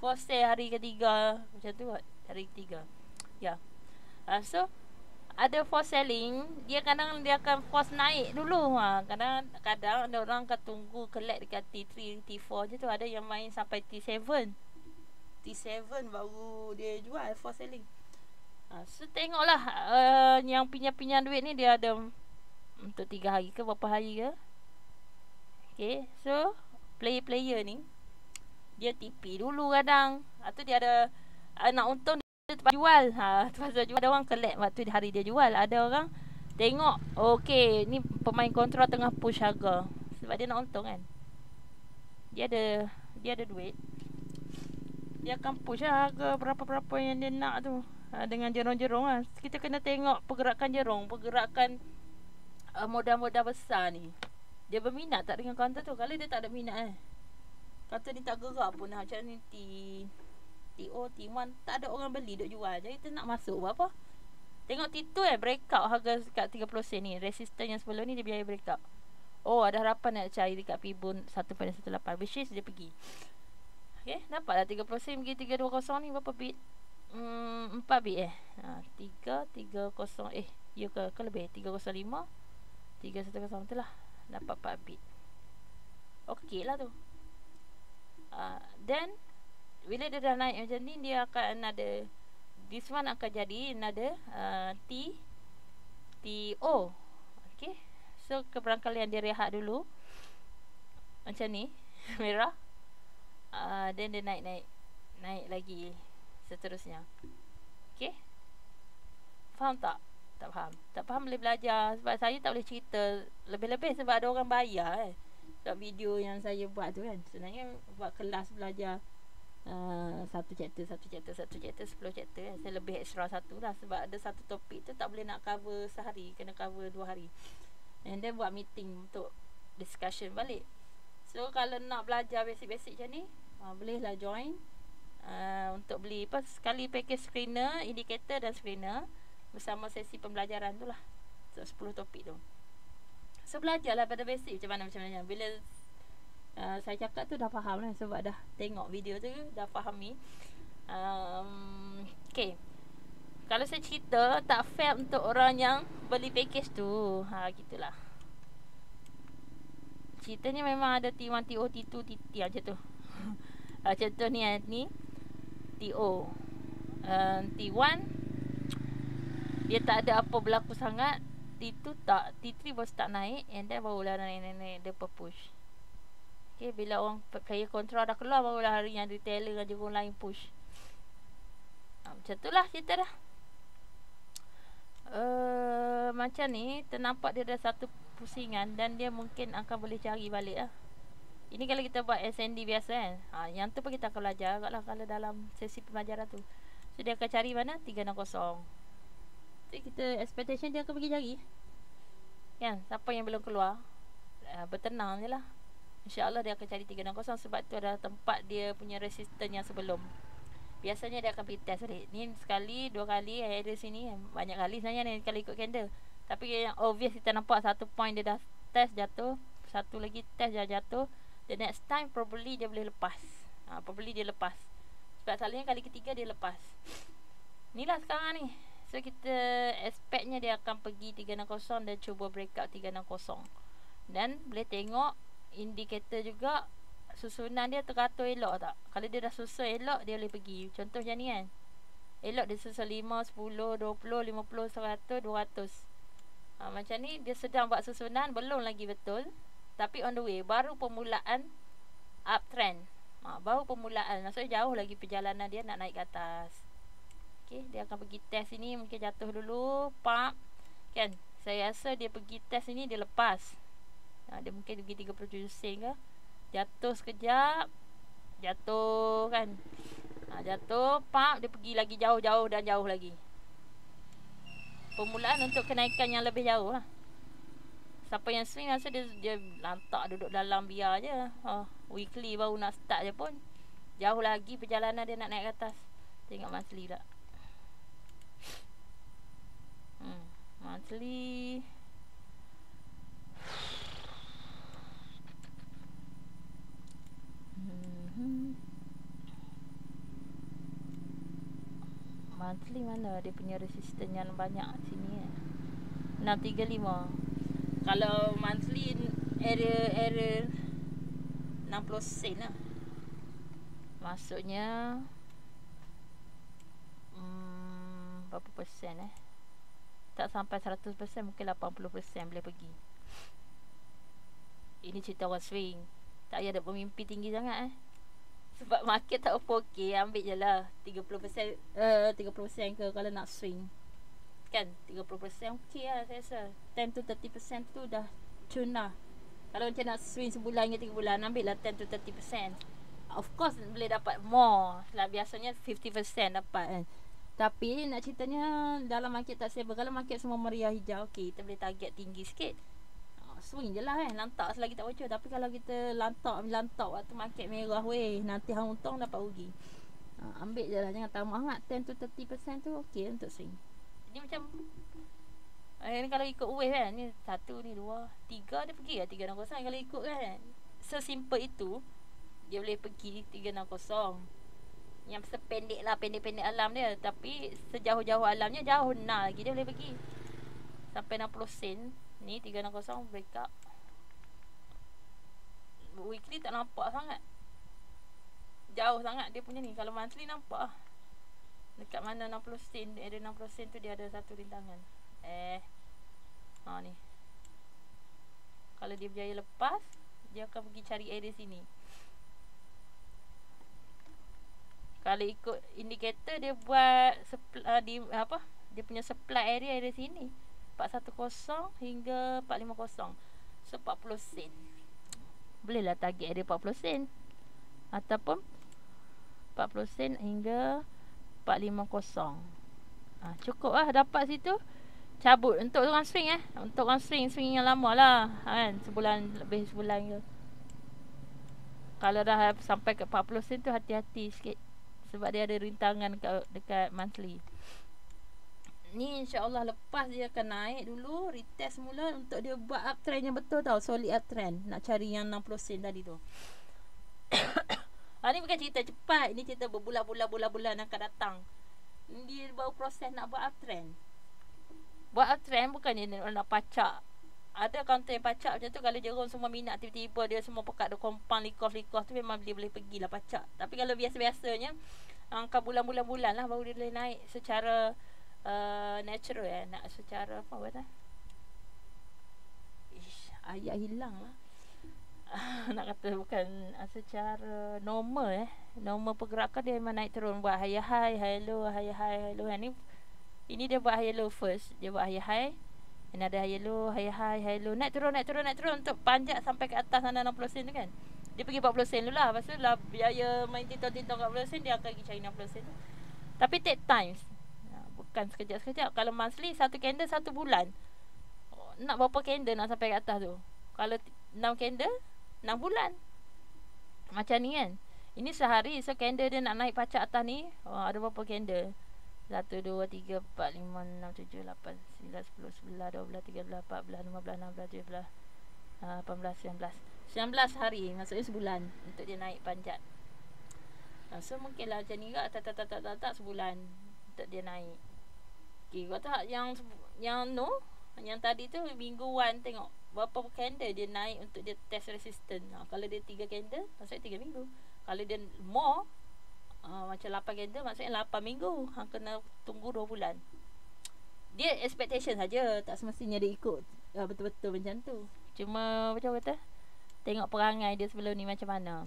Force sale hari ketiga. Macam tu hari ketiga. Ya. So ada force selling. Dia kadang dia akan force naik dulu. Kadang ada orang akan tunggu collect dekat T3, T4 je tu. Ada yang main sampai T7 baru dia jual force selling. So tengoklah yang pinjam duit ni dia ada untuk 3 hari ke berapa hari ke. Okay, so player ni dia TP dulu kadang, atau dia ada nak untung dia terpaksa jual. Terpaksa jual. Ada orang collect waktu hari dia jual. Ada orang tengok, okay, ni pemain kontra tengah push harga, sebab dia nak untung kan. Dia ada duit, dia akan push harga berapa-berapa yang dia nak tu, dengan jerong-jerong lah. Kita kena tengok pergerakan jerong, pergerakan modal-modal besar ni. Dia berminat tak dengan counter tu? Kalau dia tak ada minat counter ni tak gerak pun macam ni, TO, T1 tak ada orang beli, duk jual. Jadi kita nak masuk buat apa? Tengok T2 breakout harga kat 30 sen ni. Resistance yang sebelum ni dia biaya breakout. Oh, ada harapan nak cari dekat Fibo 1.18, which is dia pergi. Okay, dapatlah 30 sen pergi 320 ni. Berapa bit? 4 bit 330 ya ke lebih, 305 310 tu lah. Dapat 4 bit. Okey lah tu. Then bila dia dah naik macam ni, dia akan ada, this one akan jadi ada TO. Okay, so keberangkalian dia rehat dulu macam ni. Merah. Then dia naik lagi seterusnya. Okay, faham tak? Tak faham. Tak faham boleh belajar. Sebab saya tak boleh cerita lebih-lebih, sebab ada orang bayar sebab video yang saya buat tu kan. Sebenarnya buat kelas belajar satu chapter 10 chapter kan. Saya lebih extra satu lah, sebab ada satu topik tu tak boleh nak cover sehari, kena cover 2 hari. And then buat meeting untuk discussion balik. So kalau nak belajar basic-basic macam ni, bolehlah join untuk beli apa, sekali package screener, indicator dan screener bersama sesi pembelajaran tu lah, 10 topik tu. So belajarlah pada basic macam mana. Bila saya cakap tu dah faham lah, sebab dah tengok video tu, dah fahami. Okay, kalau saya cerita, tak fair untuk orang yang beli package tu. Gitulah. Ceritanya memang ada T1, TO, T2, TT macam tu. Contoh ni TO, T1 dia tak ada apa berlaku sangat. T2 tak, T3 baru start naik, and then barulah naik dia push. Okay, bila orang player control dah keluar, barulah hari yang retailer dan juga orang lain push. Macam tu lah cerita dah. Macam ni ternampak dia ada satu pusingan, dan dia mungkin akan boleh cari balik lah. Ini kalau kita buat SND biasa kan. Yang tu pun kita akan belajar agak lah kalau dalam sesi pembelajaran tu. So dia akan cari mana? 360. So kita expectation dia akan pergi cari kan. Siapa yang belum keluar, bertenang je lah. InsyaAllah dia akan cari 360, sebab tu adalah tempat dia punya resistance yang sebelum. Biasanya dia akan pergi test balik. Ni sekali, 2 kali, ada sini banyak kali sebenarnya ni kalau ikut candle. Tapi yang obvious kita nampak satu point dia dah test jatuh, satu lagi test dah jatuh. The next time probably dia boleh lepas. Probably dia lepas. Sebab selalunya kali ketiga dia lepas. Inilah sekarang ni. So kita expectnya dia akan pergi 360 dan cuba breakout 360. Dan boleh tengok indikator juga, susunan dia teratur elok tak. Kalau dia dah susun elok, dia boleh pergi. Contoh macam ni kan, elok dia susun 5, 10, 20, 50, 100, 200. Macam ni dia sedang buat susunan, belum lagi betul, tapi on the way, baru permulaan uptrend. Baru permulaan, maksudnya jauh lagi perjalanan dia nak naik ke atas. Okay, dia akan pergi test ini, mungkin jatuh dulu, pump kan. Saya rasa dia pergi test ini, dia lepas. Dia mungkin pergi 37 sen ke, jatuh sekejap, jatuh kan. Jatuh, pump, dia pergi lagi jauh-jauh dan jauh lagi. Permulaan untuk kenaikan yang lebih jauh lah. Siapa yang swing rasa dia lantak duduk dalam biar je. Weekly baru nak start je pun, jauh lagi perjalanan dia nak naik ke atas. Tengok monthly tak. Monthly monthly mana dia punya resistance yang banyak sini 635. Kalau monthly area 60 sen lah. Maksudnya berapa persen tak sampai 100%, mungkin 80% boleh pergi. Ini cerita orang swing, tak payah ada bermimpi tinggi sangat sebab market tak apa okey, ambil je lah 30% 30% ke kalau nak swing kan. 30% okey lah saya rasa. 10 to 30% tu dah cun lah. Kalau macam nak swing sebulan ke 3 bulan, ambil lah 10 to 30%. Of course boleh dapat more lah, biasanya 50% dapat kan. Tapi nak ceritanya dalam market tak stable. Kalau market semua meriah hijau, okey, kita boleh target tinggi sikit. Swing je lah kan, lantak selagi tak bocor. Tapi kalau kita lantak waktu market merah, weh, nanti hang untung dapat rugi. Ambil je lah, jangan tamak sangat. 10 to 30% tu okey untuk swing. Jadi macam ni kalau ikut wave kan, ni 1, ni 2, 3, dia pergi lah 360 kalau ikut kan. Sesimpel itu dia boleh pergi 360. Yang sependek lah, pendek-pendek alam dia. Tapi sejauh-jauh alamnya, jauh nah lagi dia boleh pergi sampai 60 sen. Ni 360 break up. Weekly tak nampak sangat, jauh sangat dia punya ni. Kalau monthly nampak lah. Dekat mana 60 sen, area 60 sen tu dia ada satu rintangan. Ni kalau dia berjaya lepas, dia akan pergi cari area sini. Kalau ikut indikator dia buat dia punya supply area sini 410 hingga 450. So 40 sen. Bolehlah target area 40 sen ataupun 40 sen hingga 450. Cukup lah dapat situ. Cabut untuk orang swing untuk orang swing yang lama lah kan, lebih sebulan ke. Kalau dah sampai ke 40 sen tu hati-hati sikit. Sebab dia ada rintangan dekat monthly. Ni insya-Allah lepas dia akan naik dulu, retest mula untuk dia buat uptrend yang betul tau, solid uptrend. Nak cari yang 60 sen tadi tu. Ni bukan cerita cepat, ini cerita berbulan-bulan akan datang. Dia baru proses nak buat uptrend. Buat uptrend bukannya nak pacak. Ada kaunter yang pacak macam tu, kalau jerung semua minat tiba-tiba dia semua pekat ada kompang likoh-likoh tu, memang dia boleh pergilah pacak. Tapi kalau biasa-biasanya angka bulan-bulan lah baru dia boleh naik secara natural nak secara apa kata? Ayat hilang lah. Nak kata bukan secara normal normal pergerakan dia memang naik turun, buat high hello ini dia buat high low first, dia buat high dan ada high low, naik turun untuk panjat sampai ke atas sana 60 sen tu kan. Dia pergi 40 sen dulu lah, lepas tu lah biaya main tintong-tintong 40 sen, dia akan pergi cari 60 sen tu. Tapi take times, bukan sekejap-sekejap. Kalau monthly satu candle 1 bulan, nak berapa candle nak sampai ke atas tu? Kalau 6 candle 6 bulan. Macam ni kan. Ini sehari, so candle dia nak naik pacak atas ni, ada berapa candle? 1, 2, 3, 4, 5, 6, 7, 8, 9, 10, 11, 12, 13, 14, 15, 16, 17, 18, 19 hari, maksudnya sebulan untuk dia naik panjat. So mungkinlah macam ni juga, tak sebulan untuk dia naik. Okay, kau tak yang tadi tu minggu 1 tengok berapa candle dia naik untuk dia test resistance. Kalau dia 3 candle, maksudnya 3 minggu. Kalau dia more, macam 8 candle, maksudnya 8 minggu. Kena tunggu 2 bulan. Dia expectation saja, tak semestinya dia ikut betul-betul macam tu. Cuma macam kata, tengok perangai dia sebelum ni macam mana.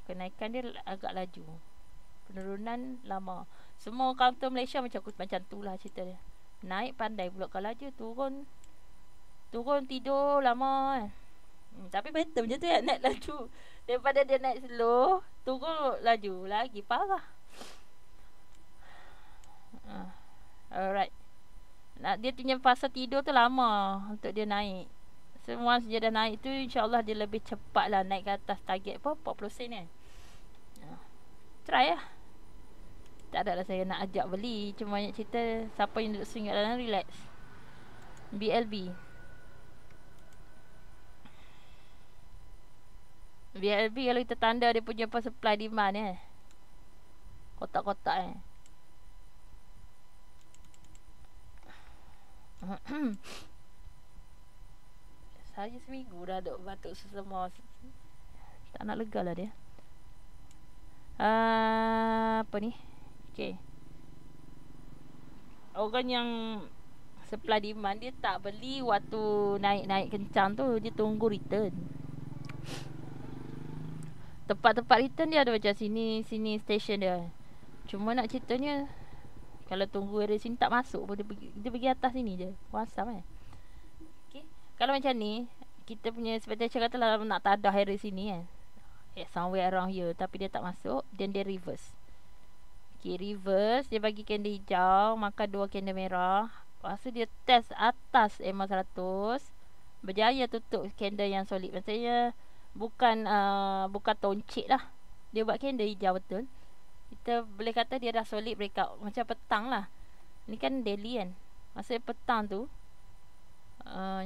Kenaikan dia agak laju, penurunan lama. Semua counter Malaysia macam tu lah cerita dia. Naik pandai pula, kalau laju turun tidur lama kan. Tapi better macam tu kan, naik laju daripada dia naik slow, turun laju lagi parah. Alright. Dia punya fasa tidur tu lama untuk dia naik. Semua dia dah naik tu, insyaAllah dia lebih cepat lah naik ke atas target 40 sen kan. Try lah. Tak adalah saya nak ajak beli, cuma banyak cerita siapa yang duduk swing kat dalam relax. BLB kalau kita tanda dia punya supply demand kotak-kotak saya seminggu dah duk batuk semua, tak nak lega lah dia. Apa ni? Okay, orang yang supply demand dia tak beli waktu naik-naik kencang tu, dia tunggu return. Tempat-tempat return dia ada macam sini station dia. Cuma nak ceritanya, kalau tunggu dari sini tak masuk pun, dia pergi atas sini je, wasam okay. Kalau macam ni, kita punya expectation katalah nak tadah dari sini kan, somewhere around here, tapi dia tak masuk, then dia reverse. Okay, reverse, dia bagi candle hijau, makan 2 candle merah. Lepas tu dia test atas EMA 100, berjaya tutup candle yang solid. Maksudnya bukan toncik lah, dia buat candle hijau betul. Kita boleh kata dia dah solid breakout. Macam petang lah, ni kan daily kan, maksudnya petang tu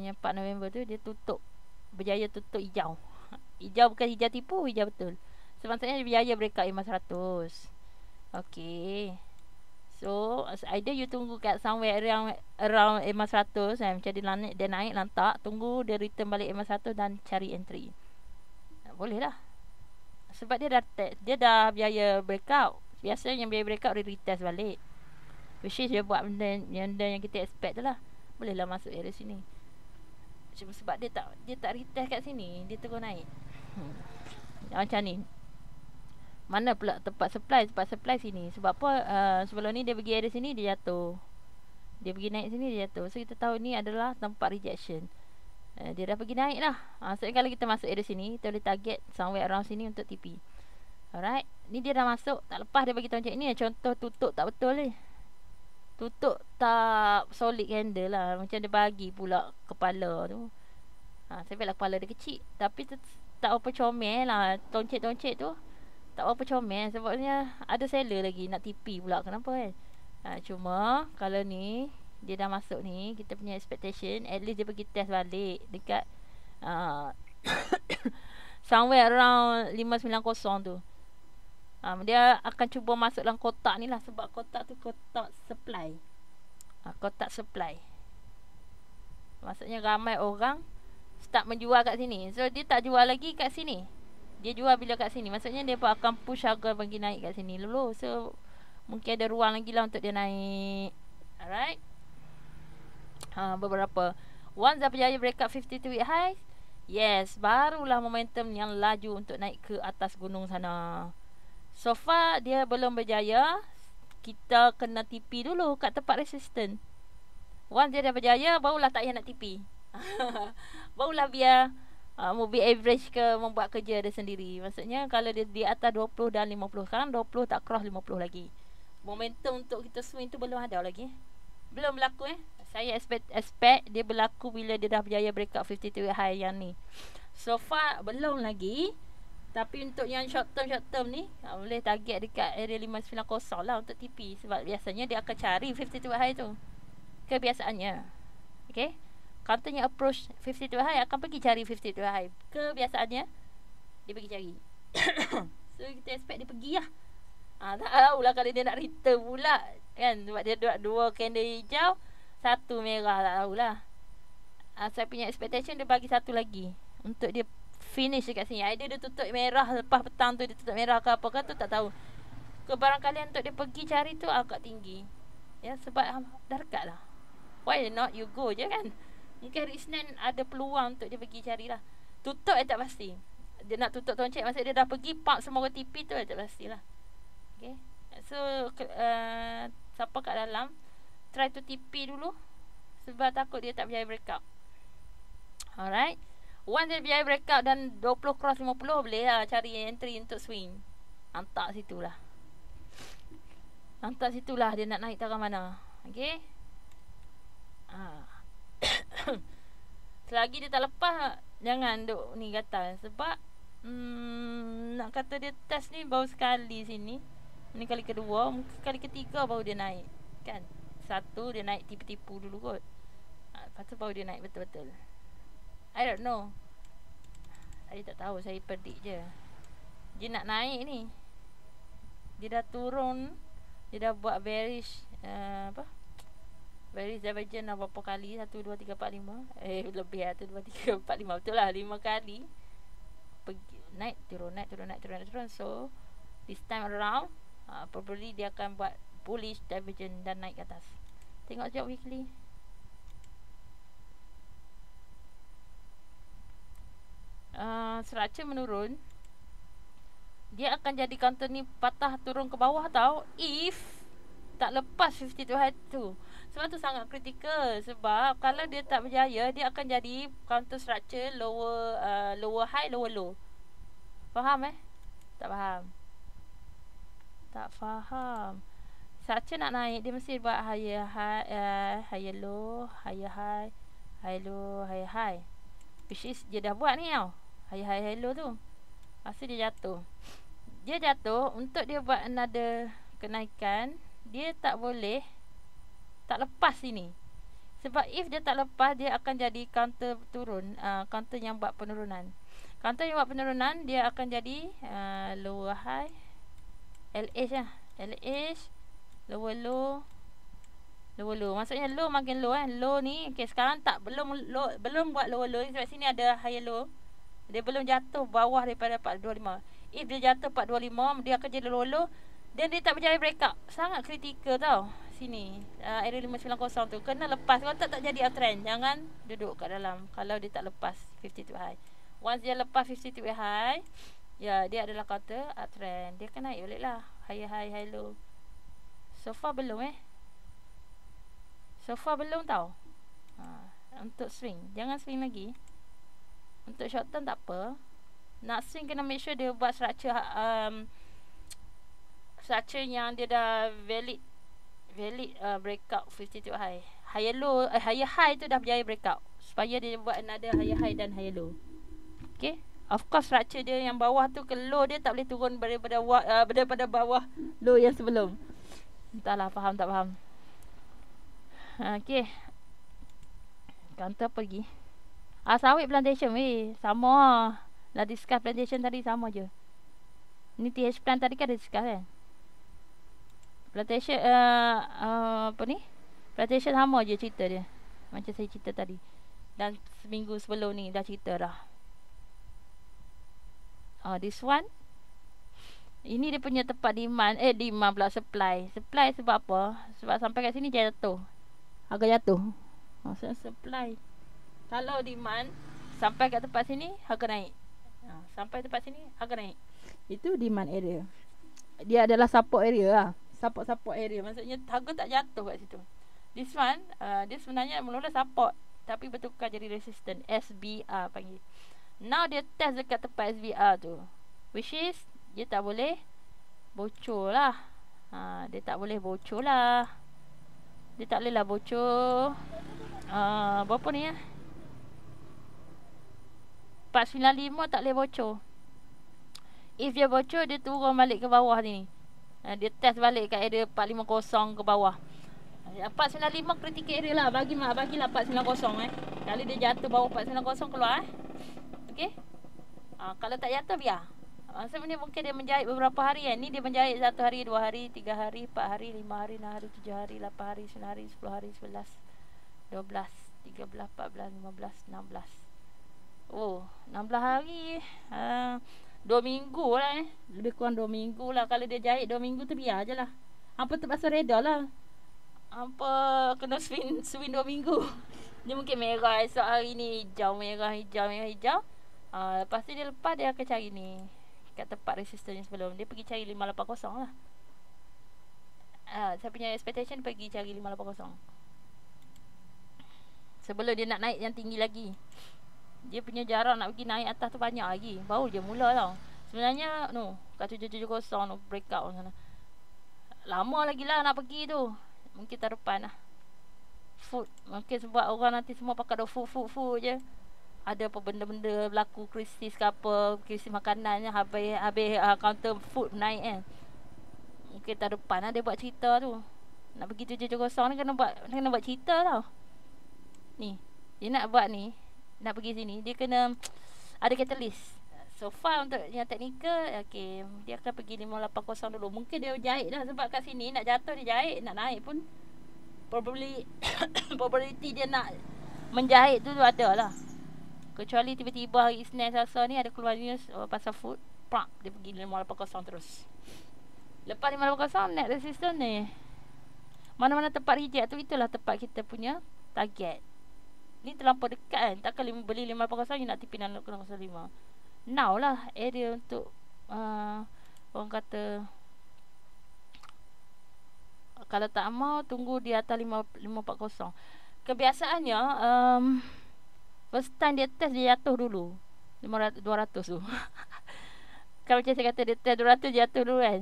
yang 4 November tu dia tutup, berjaya tutup hijau. Hijau bukan hijau tipu, hijau betul. So maksudnya dia berjaya breakout EMA 100. Okay, so either you tunggu kat somewhere around EMA 100 macam dia naik lantak, tunggu dia return balik EMA 100 dan cari entry. Boleh lah, sebab dia dah biaya breakout. Biasanya yang biaya breakout dia retest balik, which is dia buat benda yang kita expect tu lah. Boleh lah masuk area sini. Cuma sebab dia tak retest kat sini, dia terus naik. Macam ni. Mana pula tempat supply sini. Sebab apa? Sebelum ni dia pergi area sini, dia jatuh. Dia pergi naik sini, dia jatuh. So kita tahu ni adalah tempat rejection. Dia dah pergi naik lah. So kalau kita masuk area sini, kita boleh target somewhere around sini untuk TP. Alright. Ni dia dah masuk, tak lepas dia bagi tahu macam ni. Contoh tutup tak betul ni. Tutup tak solid candle lah. Macam dia bagi pula kepala tu. Saya biarlah kepala dia kecil, tapi tak apa comel lah. Toncek-toncek tu Tak apa comel sebabnya ada seller lagi nak TP pula. Kenapa kan? Cuma kalau ni dia dah masuk ni, kita punya expectation at least dia pergi test balik dekat somewhere around 590 tu. Dia akan cuba masuk dalam kotak ni lah, sebab kotak tu kotak supply. Kotak supply. Maksudnya ramai orang start menjual kat sini. So dia tak jual lagi kat sini. Dia jual bila kat sini. Maksudnya dia akan push harga bagi naik kat sini dulu. So mungkin ada ruang lagi lah untuk dia naik. Alright. Beberapa. Once dah berjaya break up 52 week highs, yes, barulah momentum yang laju untuk naik ke atas gunung sana. So far dia belum berjaya. Kita kena TP dulu kat tempat resistant. Once dia dah berjaya, barulah tak payah nak TP. Barulah biar moving average ke membuat kerja dia sendiri. Maksudnya kalau dia di atas 20 dan 50, sekarang 20 tak cross 50 lagi. Momentum untuk kita swing tu belum ada lagi. Belum berlaku Saya expect dia berlaku bila dia dah berjaya break up 52 high yang ni. So far belum lagi. Tapi untuk yang short term ni, boleh target dekat area 590 lah untuk TP. Sebab biasanya dia akan cari 52 high tu. Kebiasaannya. Okay. Counternya approach 52 high, akan pergi cari 52 high. Kebiasaannya dia pergi cari. So kita expect dia pergi lah. Tak tahulah kalau dia nak return pula kan. Sebab dia dua candle hijau, satu merah, tak tahulah. Saya punya expectation dia bagi satu lagi untuk dia finish dekat sini. Either dia tutup merah lepas petang tu, dia tutup merah ke apa ke tu tak tahu. Kebarangkalian untuk dia pergi cari tu agak tinggi. Ya, sebab dah dekat lah. Why not you go je kan. Mungkin hari Isnin ada peluang untuk dia pergi carilah. Tutup tak pasti. Dia nak tutup toncek, masa dia dah pergi pump semua orang TP tu tak pastilah. Okay. So siapa kat dalam try to TP dulu, sebab takut dia tak berjaya break up. Alright. Once dia berjaya break up dan 20 cross 50, boleh lah cari entry untuk swing. Hantar situlah dia nak naik taraf mana. Okay. Selagi dia tak lepas, jangan duk ni gatal. Sebab nak kata dia test ni baru sekali sini. Ni kali kedua, mungkin kali ketiga baru dia naik kan. Satu dia naik tipu-tipu dulu kot. Lepas tu baru dia naik betul-betul. I don't know. Saya tak tahu, saya predict je. Dia nak naik ni. Dia dah turun. Dia dah buat bearish bearish divergence berapa kali? 1, 2, 3, 4, 5. Lebih lah 1, 2, 3, 4, 5. Betul lah 5 kali. Pergi, naik, turun. So this time around probably dia akan buat bullish divergence dan naik ke atas. Tengok sekejap weekly. Structure menurun. Dia akan jadi counter ni patah turun ke bawah tau, if tak lepas 52 high tu. Sebab tu sangat kritikal. Sebab kalau dia tak berjaya, dia akan jadi counter structure lower high, lower low. Faham Tak faham. Structure nak naik, dia mesti buat higher high, higher low, higher high, high low, higher high. Which is dia dah buat ni tau, higher high, higher low tu. Lepas dia jatuh. Dia jatuh, untuk dia buat another kenaikan, dia tak boleh tak lepas sini. Sebab if dia tak lepas, dia akan jadi counter turun, counter yang buat penurunan. Counter yang buat penurunan, dia akan jadi lower high, LH lah, LH, lower low, lower low. Maksudnya low makin low low ni, okay, sekarang tak, belum buat lower low. Sebab sini ada higher low. Dia belum jatuh bawah daripada 425. If dia jatuh 425, dia akan jadi lower low. Dan dia tak berjaya break up. Sangat kritikal tau sini. Area 590 tu kena lepas. Kalau tak jadi uptrend. Jangan duduk kat dalam kalau dia tak lepas 52 high. Once dia lepas 52 high, ya, dia adalah counter uptrend. Dia akan naik balik lah, higher high, high low. So far belum tau. Untuk swing, jangan swing lagi. Untuk short term tak apa. Nak swing kena make sure dia buat structure yang dia dah valid breakout 52 high. Higher low, higher high tu dah berjaya breakout. Supaya dia buat another higher high dan higher low. Okay, Of course structure dia yang bawah tu ke low dia tak boleh turun daripada bawah low yang sebelum. Entahlah faham tak faham. Okey. Counter pergi. Sawit plantation sama. Dah discuss plantation tadi sama je. Ni TH plan tadi kan dah discuss kan. Plantation apa ni? Plantation sama je cerita dia. Macam saya cerita tadi. Dan seminggu sebelum ni dah cerita dah. This one. Ini dia punya tempat demand pula supply. Supply sebab apa? Sebab sampai kat sini jatuh. Harga jatuh. Maksudnya supply. Kalau demand sampai kat tempat sini harga naik. Sampai tempat sini harga naik. Itu demand area. Dia adalah support area lah. Support area. Maksudnya harga tak jatuh kat situ. This one dia sebenarnya mula-mula support tapi bertukar jadi resistant. SBR panggil. Now dia test dekat tempat SBR tu, which is dia tak boleh bocor lah. Dia tak boleh bocor lah. Dia tak boleh lah bocor. Berapa ni ya? 495 tak boleh bocor. If dia bocor, dia turun balik ke bawah ni. Dia test balik kat area 450 ke bawah. 495 critical area lah. Bagilah 490 Kali dia jatuh bawah 490 keluar okey. Kalau tak jatuh biar. Sebenarnya mungkin dia menjahit beberapa hari kan. Ni dia menjahit 1 hari, 2 hari, 3 hari, 4 hari, 5 hari, 6 hari, 7 hari, 8 hari, 9 hari, 10 hari, 11, 12, 13, 14, 15, 16. 16 hari. 2 minggu lah Lebih kurang 2 minggu lah. Kalau dia jahit 2 minggu tu biar je lah. Hampa terpaksa reda lah. Hampa kena swing 2 minggu. Dia mungkin merah esok hari ni, hijau, merah, hijau, merah, hijau. Lepas tu dia lepas dia akan cari ni kat tempat resistance yang sebelum. Dia pergi cari 580 lah. Saya punya expectation pergi cari 580 sebelum dia nak naik yang tinggi lagi. Dia punya jarak nak pergi naik atas tu banyak lagi. Baru je mula tau. Sebenarnya kat 770 breakout sana. Lama lagi lah nak pergi tu. Mungkin tahun depan lah. Food. Mungkin sebab orang nanti semua pakai food je. Ada apa benda-benda berlaku, krisis ke apa, krisis makanannya, habis counter food naik kan. Mungkin tahun depan lah dia buat cerita tu. Nak pergi 770 ni kena buat cerita tau. Ni, dia nak buat ni, nak pergi sini, dia kena ada catalyst. So far untuk yang teknikal, okay, dia akan pergi 580 dulu. Mungkin dia jahit lah sebab kat sini nak jatuh dia jahit, nak naik pun probability dia nak menjahit tu ada lah. Kecuali tiba-tiba hari Isnin Selasa ni ada keluar news pasal food, dia pergi 580 terus. Lepas 580 net resistance ni, mana-mana tempat reject tu, itulah tempat kita punya target. Ni terlampau dekat kan. Takkan beli 580 you nak tipi 605. Now lah area untuk orang kata kalau tak mau tunggu di atas 540. Kebiasaannya first time dia test dia jatuh dulu 200 tu. Kan macam saya kata dia test 200 jatuh dulu kan.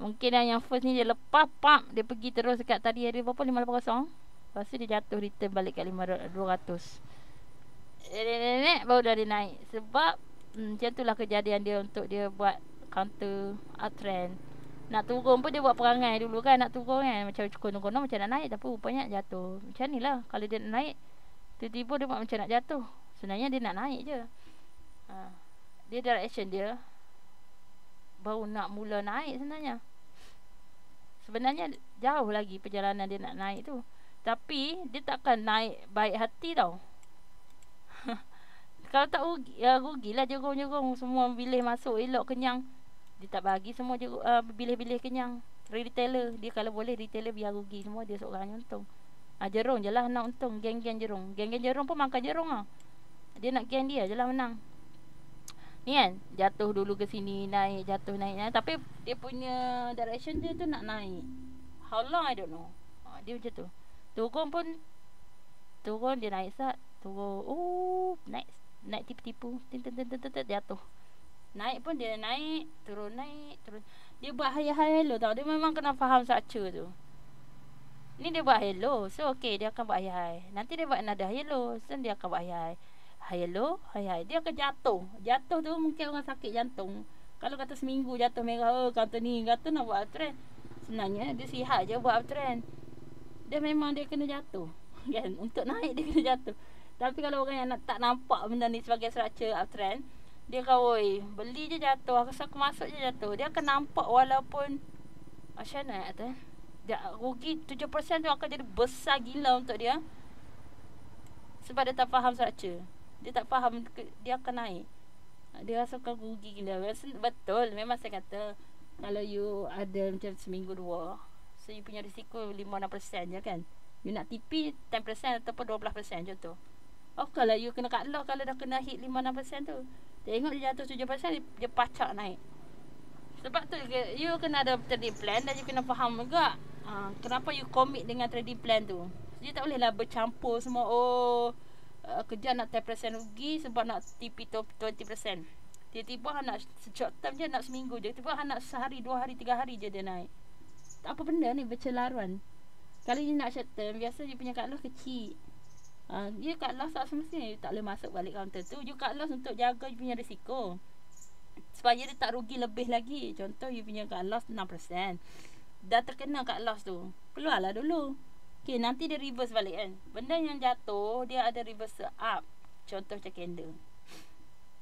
Mungkin yang first ni dia lepas dia pergi terus dekat tadi area berapa 580. Lepas tu dia jatuh return balik kat 200. Baru dah dia naik. Sebab macam itulah kejadian dia untuk dia buat counter uptrend. Nak turun pun dia buat perangai dulu kan. Nak turun kan. Macam konon-konon macam nak naik. Tapi rupanya jatuh. Macam ni lah. Kalau dia nak naik, tiba-tiba dia buat macam nak jatuh. Sebenarnya dia nak naik je. Dia direction dia baru nak mula naik sebenarnya. Sebenarnya jauh lagi perjalanan dia nak naik tu. Tapi dia takkan naik baik hati tau. Kalau tak rugilah jerung-jerung semua bilih masuk elok kenyang. Dia tak bagi semua bilih-bilih kenyang. Retailer, dia kalau boleh retailer biar rugi semua, dia seorang untung. Jerung je lah nak untung. Geng-geng jerung. Geng-geng jerung pun makan jerung lah. Dia nak geng dia je lah menang. Ni kan, jatuh dulu ke sini, naik, jatuh, naik. Tapi dia punya direction dia tu nak naik. How long I don't know. Dia macam tu. Turun dia naik sat. Turun. Naik tipu-tipu. Jatuh. Naik pun dia naik, turun. Dia buat high-high hello tau. Dia memang kena faham structure tu. Ni dia buat hello. So okay, dia akan buat high-high. Nanti dia buat nada hello. So dia akan buat high-high. Hello, hai. Dia akan jatuh. Jatuh tu mungkin orang sakit jantung. Kalau kata seminggu jatuh merah, kata ni, kata nak buat uptrend. Sebenarnya dia sihat je buat uptrend. Dia memang dia kena jatuh. Kan? Untuk naik dia kena jatuh. Tapi kalau orang yang tak nampak benda ni sebagai structure uptrend, dia kawai beli je jatuh, aku masuk je jatuh. Dia akan nampak walaupun macam mana kata, dia rugi 7% tu akan jadi besar gila untuk dia. Sebab dia tak faham structure. Dia tak faham, dia akan naik. Dia rasakan rugi gila. Betul, memang saya kata kalau you ada macam seminggu dua, so you punya risiko 5-6% je kan. You nak TP 10% ataupun 12% je tu. Oh, kalau you kena cut loss, kalau dah kena hit 5-6% tu, tengok dia jatuh 7%, dia pacak naik. Sebab tu you kena ada trading plan dan you kena faham juga kenapa you commit dengan trading plan tu. You tak boleh lah bercampur semua. Kerja nak 10% rugi sebab nak TP 20%. Tiba-tiba nak short term je, nak seminggu je. Tiba-tiba nak sehari, 2 hari, 3 hari je dia naik. Tak apa benda ni, bercelaruan. Kalau you nak short term, biasa you punya cut loss kecil. Dia cut loss tak semestinya you tak boleh masuk balik counter tu. You cut loss untuk jaga you punya risiko, supaya dia tak rugi lebih lagi. Contoh you punya cut loss 6%, dah terkena cut loss tu, keluarlah dulu. Okay, nanti dia reverse balik kan. Benda yang jatuh dia ada reverse up. Contoh macam candle,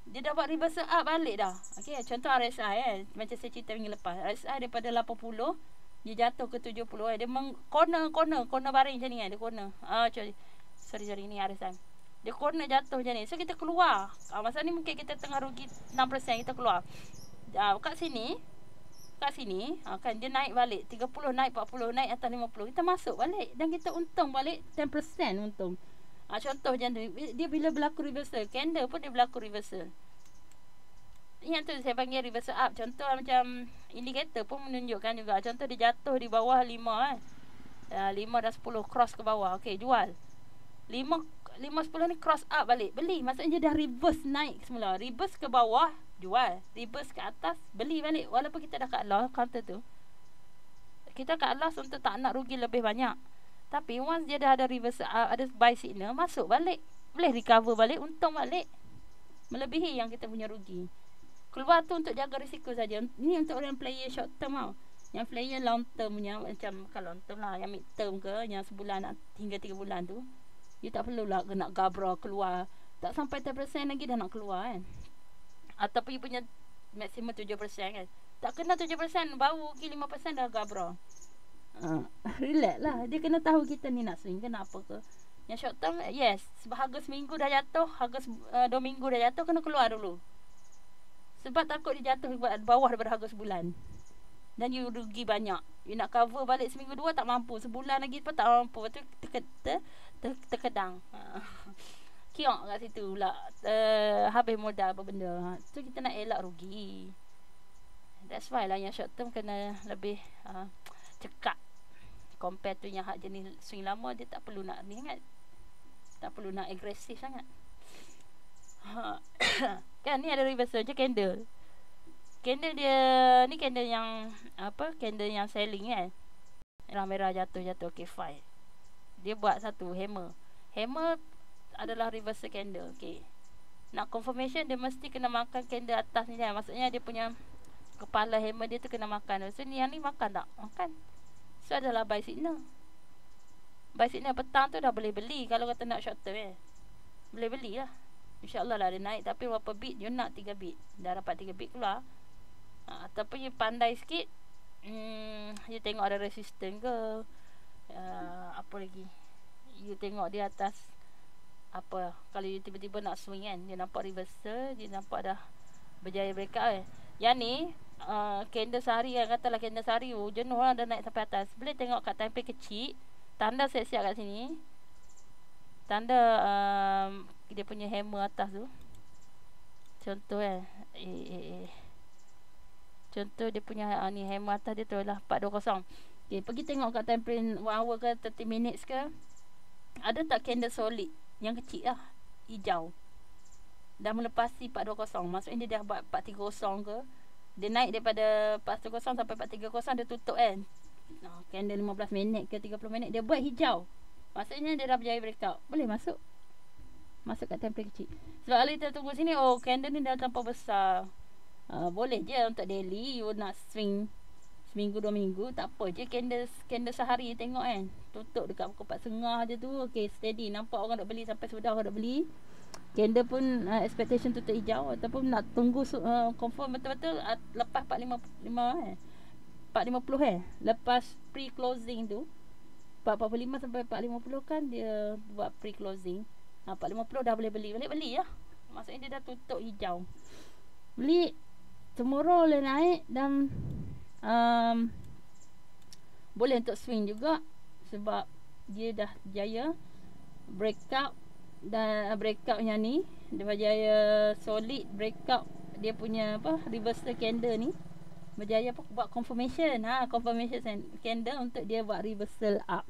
dia dapat reverse up balik dah. Okay, contoh RSI kan, macam saya cerita minggu lepas, RSI daripada 80 dia jatuh ke 70 kan. Dia corner baring macam ni kan. Dia corner sorry ni RSI, dia corner jatuh macam ni. So kita keluar. Masa ni mungkin kita tengah rugi 6%, kita keluar. Kat sini kan dia naik balik 30, naik 40, naik atas 50, kita masuk balik dan kita untung balik 10% untung. Contoh macam tu, dia bila berlaku reversal, candle pun dia berlaku reversal. Yang tu saya panggil reversal up. Contoh macam indikator pun menunjukkan juga. Contoh dia jatuh di bawah 5 kan. 5 dan 10 cross ke bawah. Okey, jual. 5 10 ni cross up balik, beli. Maksudnya dia dah reverse naik semula. Reverse ke bawah, jual. Reverse ke atas, beli balik. Walaupun kita dah cut loss counter tu, kita cut loss untuk tak nak rugi lebih banyak. Tapi once dia dah ada reverse up, ada buy signal, masuk balik, boleh recover balik, untung balik, melebihi yang kita punya rugi. Keluar tu untuk jaga risiko saja. Ni untuk orang player short term tau. Yang player long term punya, macam kalau long term lah, yang mid term ke, yang sebulan hingga 3 bulan tu, you tak perlulah nak gabra keluar. Tak sampai 10% lagi dah nak keluar kan. Ataupun you punya maksimum 7% kan. Tak kena 7%, baru rugi 5% dah gabra. Relax lah. Dia kena tahu kita ni nak swing ke nak apa ke. Yang short term, yes, sebab harga seminggu dah jatuh, harga 2 minggu dah jatuh, kena keluar dulu. Sebab takut dia jatuh bawah daripada harga sebulan. Dan you rugi banyak. You nak cover balik seminggu 2 tak mampu. Sebulan lagi pun tak mampu. Lepas tu terkedang. Kiok kat situ pula. Habis modal apa benda. Tu kita nak elak rugi. That's why lah yang short term kena lebih cekak. Compare tu yang hak jenis swing lama, dia tak perlu nak ni sangat. Tak perlu nak agresif sangat. Kan ni ada reversal je candle. Candle dia ni candle yang apa? Candle yang selling kan. Merah jatuh. Okay, fine. Dia buat satu hammer. Hammer adalah reversal candle. Okay. Nak confirmation dia mesti kena makan candle atas ni kan. Maksudnya dia punya kepala hammer dia tu kena makan. So ni yang ni makan tak? Makan. So adalah buy signal. Buy signal petang tu dah boleh beli. Kalau kata nak short term boleh beli lah. InsyaAllah lah dia naik. Tapi berapa bit? You nak 3 bit. Dah dapat 3 bit keluar. Ataupun you pandai sikit, you tengok ada resistance ke, apa lagi, you tengok di atas apa. Kalau you tiba-tiba nak swing kan, dia nampak reversal, dia nampak dah berjaya breakout kan. Yang ni candle sehari kan, katalah candle sehari jenuh lah, dah naik sampai atas. Boleh tengok kat time frame kecil, tanda siap-siap kat sini, tanda dia punya hammer atas tu. Contoh kan, contoh dia punya ni hammer atas dia tu lah 420. Okay, pergi tengok kat time frame 1 hour ke 30 minutes ke, ada tak candle solid yang kecil lah, hijau, dah melepasi 420. Maksudnya dia dah buat 430 ke. Dia naik daripada 420 sampai 430, dia tutup kan. Candle 15 minit ke 30 minit, dia buat hijau, maksudnya dia dah berjaya breakout. Boleh masuk. masuk kat template kecil. Sebab kalau kita tunggu sini, oh candle ni dah terlampau besar. Boleh je untuk daily, you nak swing seminggu 2 minggu, tak apa je. Candle sehari tengok kan, tutup dekat pukul 4.30 je tu, okay, steady, nampak orang nak beli sampai sudah orang nak beli. Candle pun expectation tutup hijau, ataupun nak tunggu confirm betul-betul lepas 4.55 4.50 lepas pre-closing tu 4.45 sampai 4.50 kan dia buat pre-closing. 4.50 dah boleh beli. Beli lah. Maksudnya dia dah tutup hijau. Beli tomorrow boleh naik dan boleh untuk swing juga sebab dia dah jaya breakout. Dan breakoutnya ni dia berjaya solid breakout. Dia punya reversal candle ni berjaya buat confirmation. Confirmation candle untuk dia buat reversal up.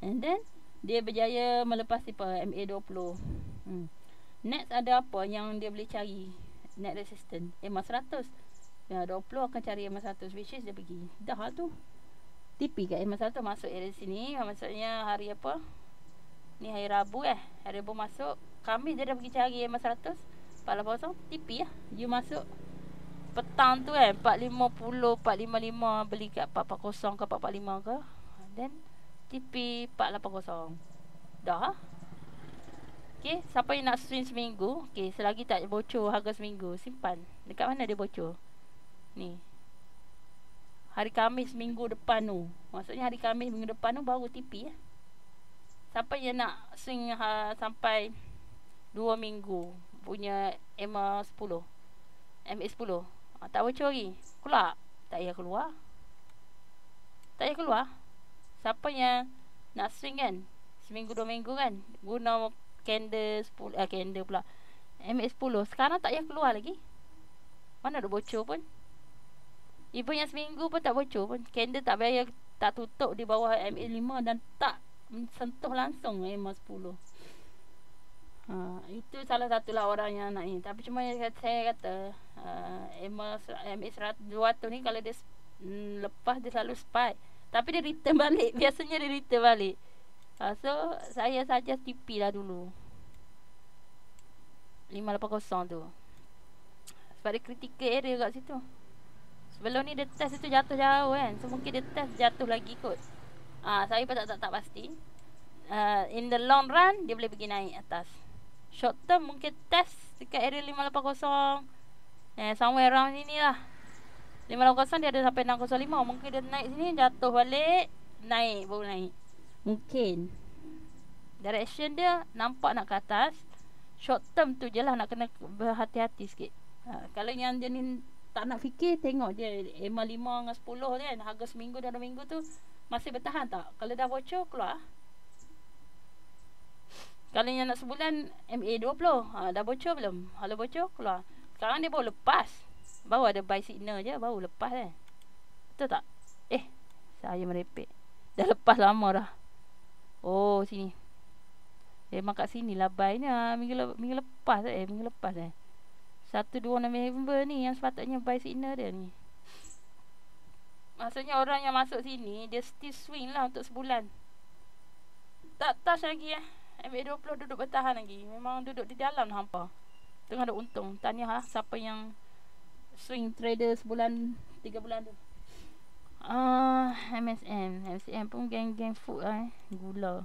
And then dia berjaya melepas MA20. Next ada apa yang dia boleh cari? Net resistance EMA 100. 20 akan cari EMA 100, which is dia pergi dah lah tu. TP kat EMA 100 masuk area sini. Maksudnya hari apa? Ni hari Rabu Hari Rabu masuk. Khamis dia dah pergi cari EMA 100. 480 TP lah. You masuk petang tu 450, 455 beli kat 440 ke 445 ke. Then TP 480. Dah lah. Okay, siapa yang nak swing seminggu, okay, selagi tak bocor harga seminggu, simpan. Dekat mana dia bocor? Ni. Hari Khamis minggu depan tu. Maksudnya hari Khamis minggu depan tu baru TP . Siapa yang nak swing sampai 2 minggu punya EMA 10, MA10, tak bocor lagi, keluar? Tak payah keluar. Tak payah keluar. Siapa yang nak swing kan, seminggu 2 minggu kan, guna candle 10, candle pula MA10, sekarang tak payah keluar lagi. Mana ada bocor pun. Even yang seminggu pun tak bocor pun. Candle tak payah, tak tutup di bawah MA5 dan tak sentuh langsung MA10. Itu salah satulah orang yang nak ni. Tapi cuma saya kata MA200 ni kalau dia lepas dia selalu spike, tapi dia return balik. Biasanya dia return balik. So saya saja TP lah dulu 580 tu. Sebab dia critical area kat situ. Sebelum ni dia test itu jatuh jauh kan. So mungkin dia test jatuh lagi kot. Saya pun tak pasti. In the long run dia boleh pergi naik atas. Short term mungkin test dekat area 580. Somewhere around sini lah. 580 dia ada sampai 605. Mungkin dia naik sini, jatuh balik, naik, baru naik. Mungkin direction dia nampak nak ke atas. Short term tu je lah nak kena berhati-hati sikit. Kalau yang dia ni tak nak fikir, tengok je EMA 5 dengan 10 tu kan, harga seminggu dan 2 minggu tu masih bertahan tak? Kalau dah bocor, keluar. Kalau yang nak sebulan MA20, dah bocor belum? Kalau bocor, keluar. Sekarang dia baru lepas, baru ada buy signal je, baru lepas betul tak? Saya merepek. Dah lepas lama dah. Oh, sini. Memang kat sini lah buy ni. Minggu lepas 1-2 November ni yang sepatutnya buy signal dia ni. Maksudnya orang yang masuk sini, dia still swing lah untuk sebulan. Tak touch lagi MA20 duduk bertahan lagi. Memang duduk di dalam hampa. Tengah ada untung. Tahniah lah siapa yang swing trader sebulan 3 bulan tu. MSM pun geng-geng food lah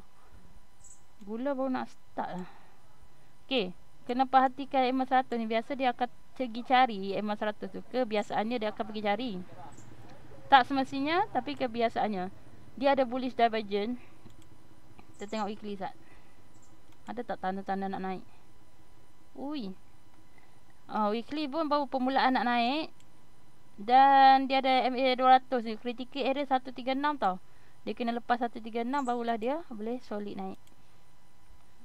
Gula baru nak start lah. Okay, kena perhatikan EMA 100 ni. Biasa dia akan pergi cari EMA 100 tu. Kebiasaannya dia akan pergi cari. Tak semestinya, tapi kebiasaannya. Dia ada bullish divergence. Kita tengok weekly sat. Ada tak tanda-tanda nak naik? Weekly pun baru permulaan nak naik. Dan dia ada MA200 ni. Critical area 136 tau. Dia kena lepas 136 barulah dia boleh solid naik.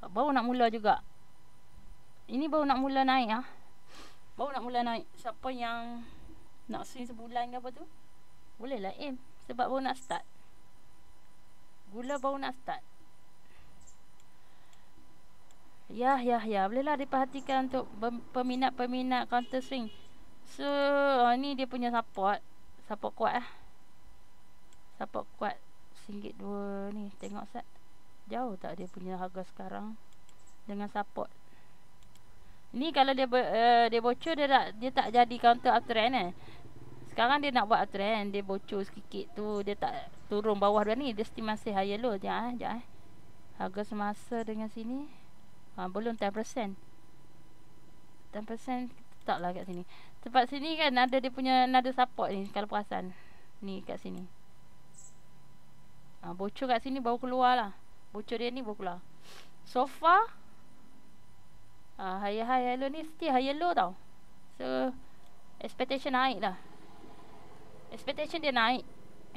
Baru nak mula juga. Ini baru nak mula naik Baru nak mula naik. Siapa yang nak swing sebulan ke apa tu, boleh lah aim. Sebab baru nak start. Gula baru nak start. Ya. Boleh lah diperhatikan untuk peminat-peminat counter swing. So ni dia punya support. Support kuat Support kuat RM1.2 ni. Tengok sat. Jauh tak dia punya harga sekarang? dengan support. Ni kalau dia dia bocor, dia tak jadi counter uptrend Sekarang dia nak buat uptrend, dia bocor sikit tu, dia tak turun bawah dah ni, dia still masih higher low. Sekejap harga semasa dengan sini belum 10%. 10% taklah kat sini. Tempat sini kan ada dia punya nada support ni kalau perasan. Ni kat sini. Bocor kat sini baru keluar lah. Bocor dia ni baru keluar. So far high low ni still high low tau. So expectation naik lah. Expectation dia naik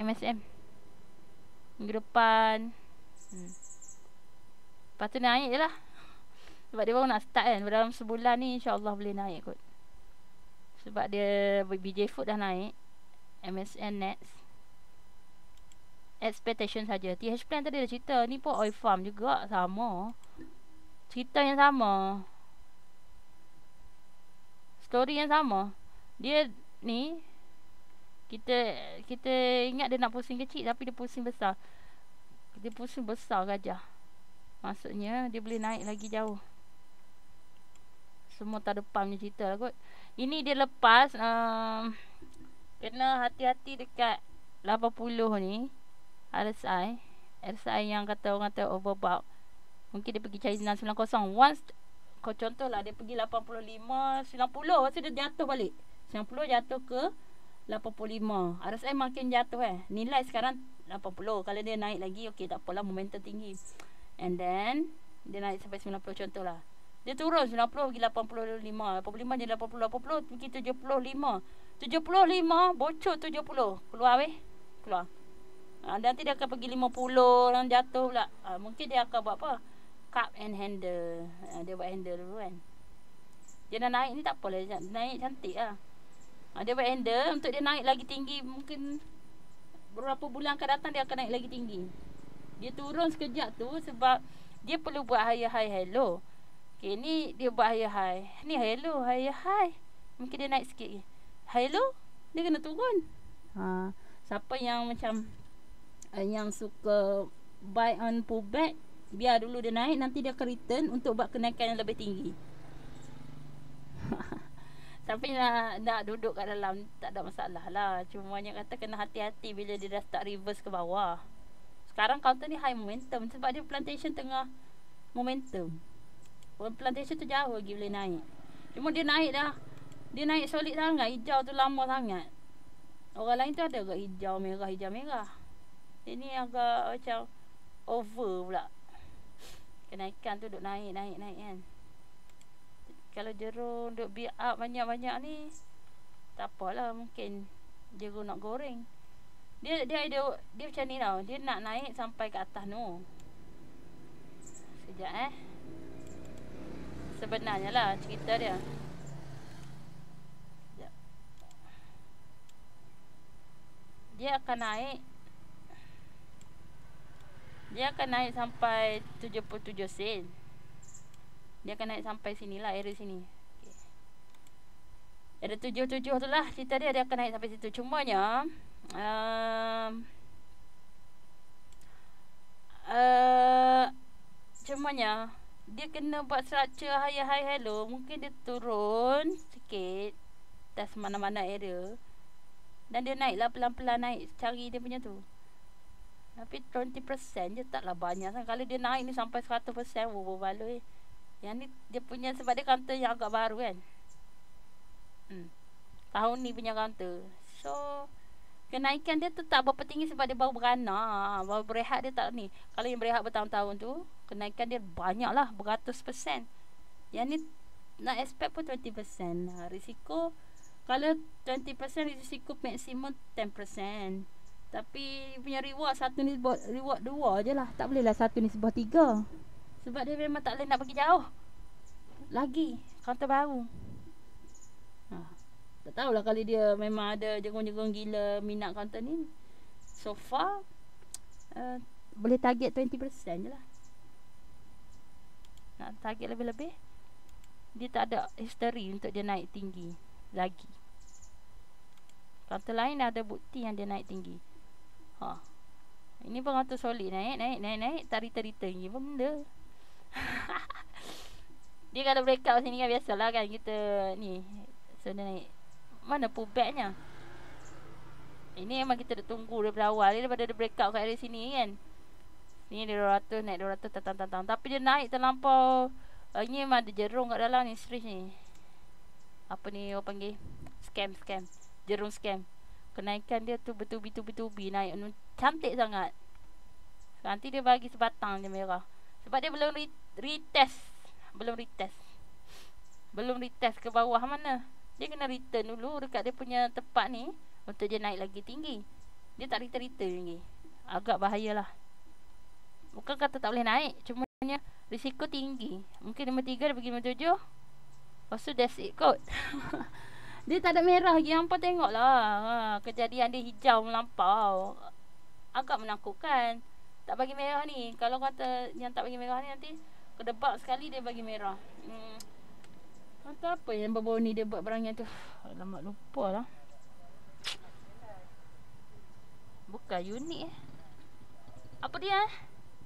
MSM minggu depan. Lepas tu naik je lah. Sebab dia baru nak start kan. Dalam sebulan ni insyaAllah boleh naik kot. Sebab dia BJ Food dah naik, MSN next. Expectation saja. TH Plan tadi dah cerita. Ni pun oil farm juga. Sama. Cerita yang sama. Story yang sama. Dia ni, kita ingat dia nak pusing kecil, tapi dia pusing besar. Dia pusing besar gajah. Maksudnya dia boleh naik lagi jauh. Semua tak depan punya cerita lah kot. Ini dia lepas kena hati-hati dekat 80 ni. RSI yang kata orang kata overbought. Mungkin dia pergi cari 990. Once kau contohlah dia pergi 85, 90, lepas tu dia jatuh balik. 90 jatuh ke 85. RSI makin jatuh Nilai sekarang 80. Kalau dia naik lagi, okey tak apalah, momentum tinggi. And then dia naik sampai 90 contohlah. Dia turun 90 pergi 85, 85 jadi 80 pergi 75. 75 bocor 70. Keluar keluar. Nanti dia akan pergi 50 dan jatuh pula. Mungkin dia akan buat apa? Cup and handle. Dia buat handle dulu kan. Dia dah naik ni tak apalah, naik cantik lah. Dia buat handle untuk dia naik lagi tinggi. Mungkin beberapa bulan akan datang dia akan naik lagi tinggi. Dia turun sekejap tu sebab dia perlu buat high low. Okay, ni dia buat high. Ni high low. Mungkin dia naik sikit. High low dia kena turun. Siapa yang macam yang suka buy on pullback, biar dulu dia naik, nanti dia akan return untuk buat kenaikan yang lebih tinggi. Tapi nak duduk kat dalam tak ada masalah lah. Cuma yang kata kena hati-hati bila dia dah start reverse ke bawah. Sekarang counter ni high momentum sebab dia plantation tengah momentum. Plantation tu jauh lagi boleh naik. Cuma dia naik dah. Dia naik solid sangat. Hijau tu lama sangat. Orang lain tu ada agak hijau merah. Ini agak macam over pula. Kenaikan tu duk naik kan. Kalau jerung duk build up banyak-banyak ni, tak apalah, mungkin dia nak goreng. Dia macam ni tau. Dia nak naik sampai ke atas tu. Sekejap sebenarnya lah cerita dia. Sekejap. Dia akan naik sampai 77 sen. Dia akan naik sampai sinilah, area sini. Okay. Area 77 tu lah cerita dia akan naik sampai situ. Cumanya dia kena buat structure high low. Mungkin dia turun sikit atas mana-mana area, dan dia naiklah pelan-pelan, naik cari dia punya tu. Tapi 20% je taklah banyak sangat. Kalau dia naik ni sampai 100%, baloi. Yang ni dia punya, sebab dia counter yang agak baru kan. Tahun ni punya counter. So kenaikan dia tu tak berapa tinggi sebab dia baru beranak, baru berehat. Dia tak ni. Kalau yang berehat bertahun-tahun tu, kenaikan dia banyak lah, beratus%. Yang ni nak expect pun 20%. Risiko kalau 20%, risiko maksimum 10%. Tapi punya reward satu ni reward 2 je lah. Tak boleh lah 1 ni sebuah 3. Sebab dia memang tak boleh nak pergi jauh lagi. Counter baru. Tak tahulah kalau dia memang ada jengong-jengong gila minat counter ni. So far boleh target 20% je lah. Nak target lebih-lebih, dia tak ada history untuk dia naik tinggi lagi. Counter lain ada bukti yang dia naik tinggi. Ini pun counter solid, naik, tak return ni pun benda. Dia kalau breakout sini kan biasalah kan kita ni. So dia naik. Mana pullbacknya? Ini memang kita dah tunggu daripada awal. Dia daripada dia breakout kat area sini kan. Ni dia 200 naik 200 tantang. Tapi dia naik terlampau. Ini memang ada jerung kat dalam ni. Serius ni. Apa ni orang panggil? Scam. Jerung scam. Kenaikan dia tu bertubi-tubi naik. Cantik sangat. Nanti dia bagi sebatang je merah. Sebab dia belum retest. Belum retest ke bawah mana. Dia kena return dulu dekat dia punya tempat ni. Untuk dia naik lagi tinggi. Dia tak return lagi. Agak bahayalah. Bukan kata tak boleh naik. Cuma risiko tinggi. Mungkin nombor 3 dia pergi nombor 7. Lepas tu that's it kot. Dia tak ada merah lagi. Hampa tengok lah. Kejadian dia hijau melampau. Agak menakutkan. Tak bagi merah ni. Kalau kata yang tak bagi merah ni nanti kedebak sekali dia bagi merah. Kata apa yang baru ni dia buat perangai tu. Alamak lupa lah. Bukan unik Apa dia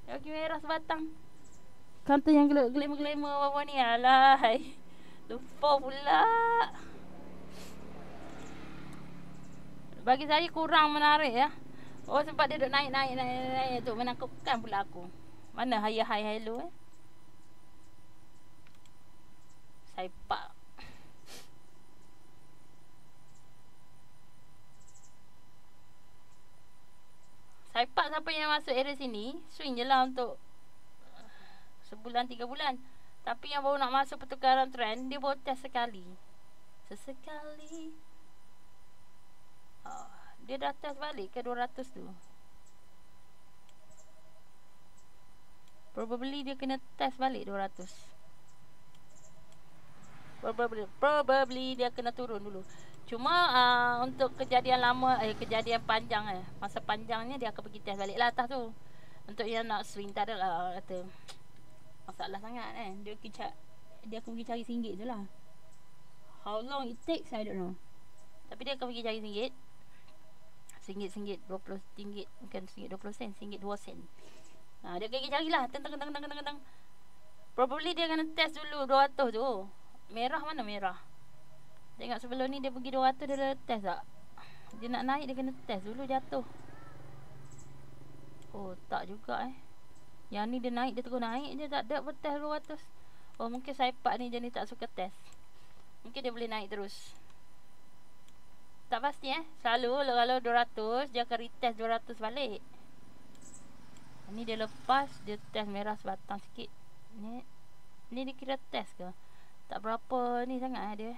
Dia bagi merah sebatang. Kata yang glamour bawah ni. Alahai. Lupa pula. Bagi saya kurang menarik ya. Oh sempat dia duk naik tu menakutkan pula aku. Mana hi hello Saipak. Saipak siapa yang masuk area sini, swing je lah untuk sebulan 3 bulan. Tapi yang baru nak masuk pertukaran trend, dia baru test sekali. Sesekali. Dia dah test balik ke 200 tu. Probably dia kena test balik 200. Probably dia kena turun dulu. Cuma untuk kejadian lama, kejadian panjang masa panjangnya dia akan pergi test balik lah atas tu. Untuk yang nak swing tak ada lah kata masalah sangat dia akan pergi cari RM1 tu lah. How long it takes I don't know. Tapi dia akan pergi cari RM1. RM1, RM20, bukan RM20, RM2. Dia pergi carilah. Tentang. Probably dia kena test dulu 200 tu. Merah mana merah? Tengok sebelum ni dia pergi 200 dia dah test tak? Dia nak naik dia kena test dulu jatuh. Oh tak juga Yang ni dia naik dia terus naik je tak ada test 200. Oh mungkin Saipak ni jenis tak suka test. Mungkin dia boleh naik terus. Tak pasti Selalu kalau 200 dia akan retest 200 balik. Ni dia lepas dia test merah sebatang sikit. Ni dia kira test ke? Tak berapa ni sangat dia.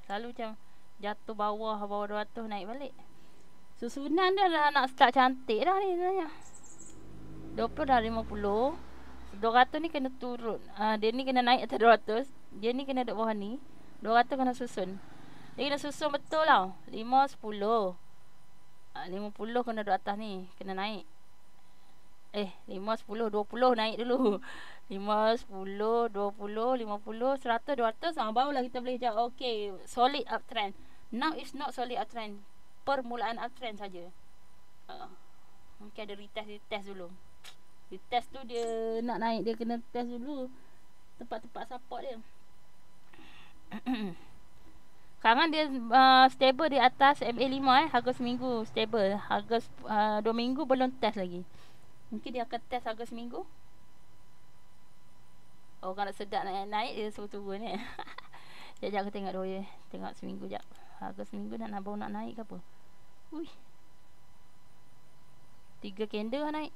Selalu macam jatuh bawah 200 naik balik. Susunan dia dah nak start cantik dah ni sebenarnya. 20 dah 50. 200 ni kena turun. Dia ni kena naik atas 200. Dia ni kena duduk bawah ni. 200 kena susun. Dia kena susun betul lah 5, 10 50 kena duduk atas ni. Kena naik 5, 10, 20 naik dulu 5, 10, 20, 50, 100, 200 barulah kita boleh jawab okay, solid uptrend. Now is not solid uptrend. Permulaan uptrend saja. Mungkin ada retest dulu. Retest tu dia nak naik dia kena test dulu tempat-tempat support dia. Sekarang dia stable di atas MA5 harga seminggu stable. Harga 2 minggu belum test lagi. Mungkin dia akan test harga seminggu. Orang nak sedap naik dia suruh turun ni. Sekejap aku tengok dulu tengok seminggu jap. Harga seminggu nak baru nak naik ke apa. 3 candle naik.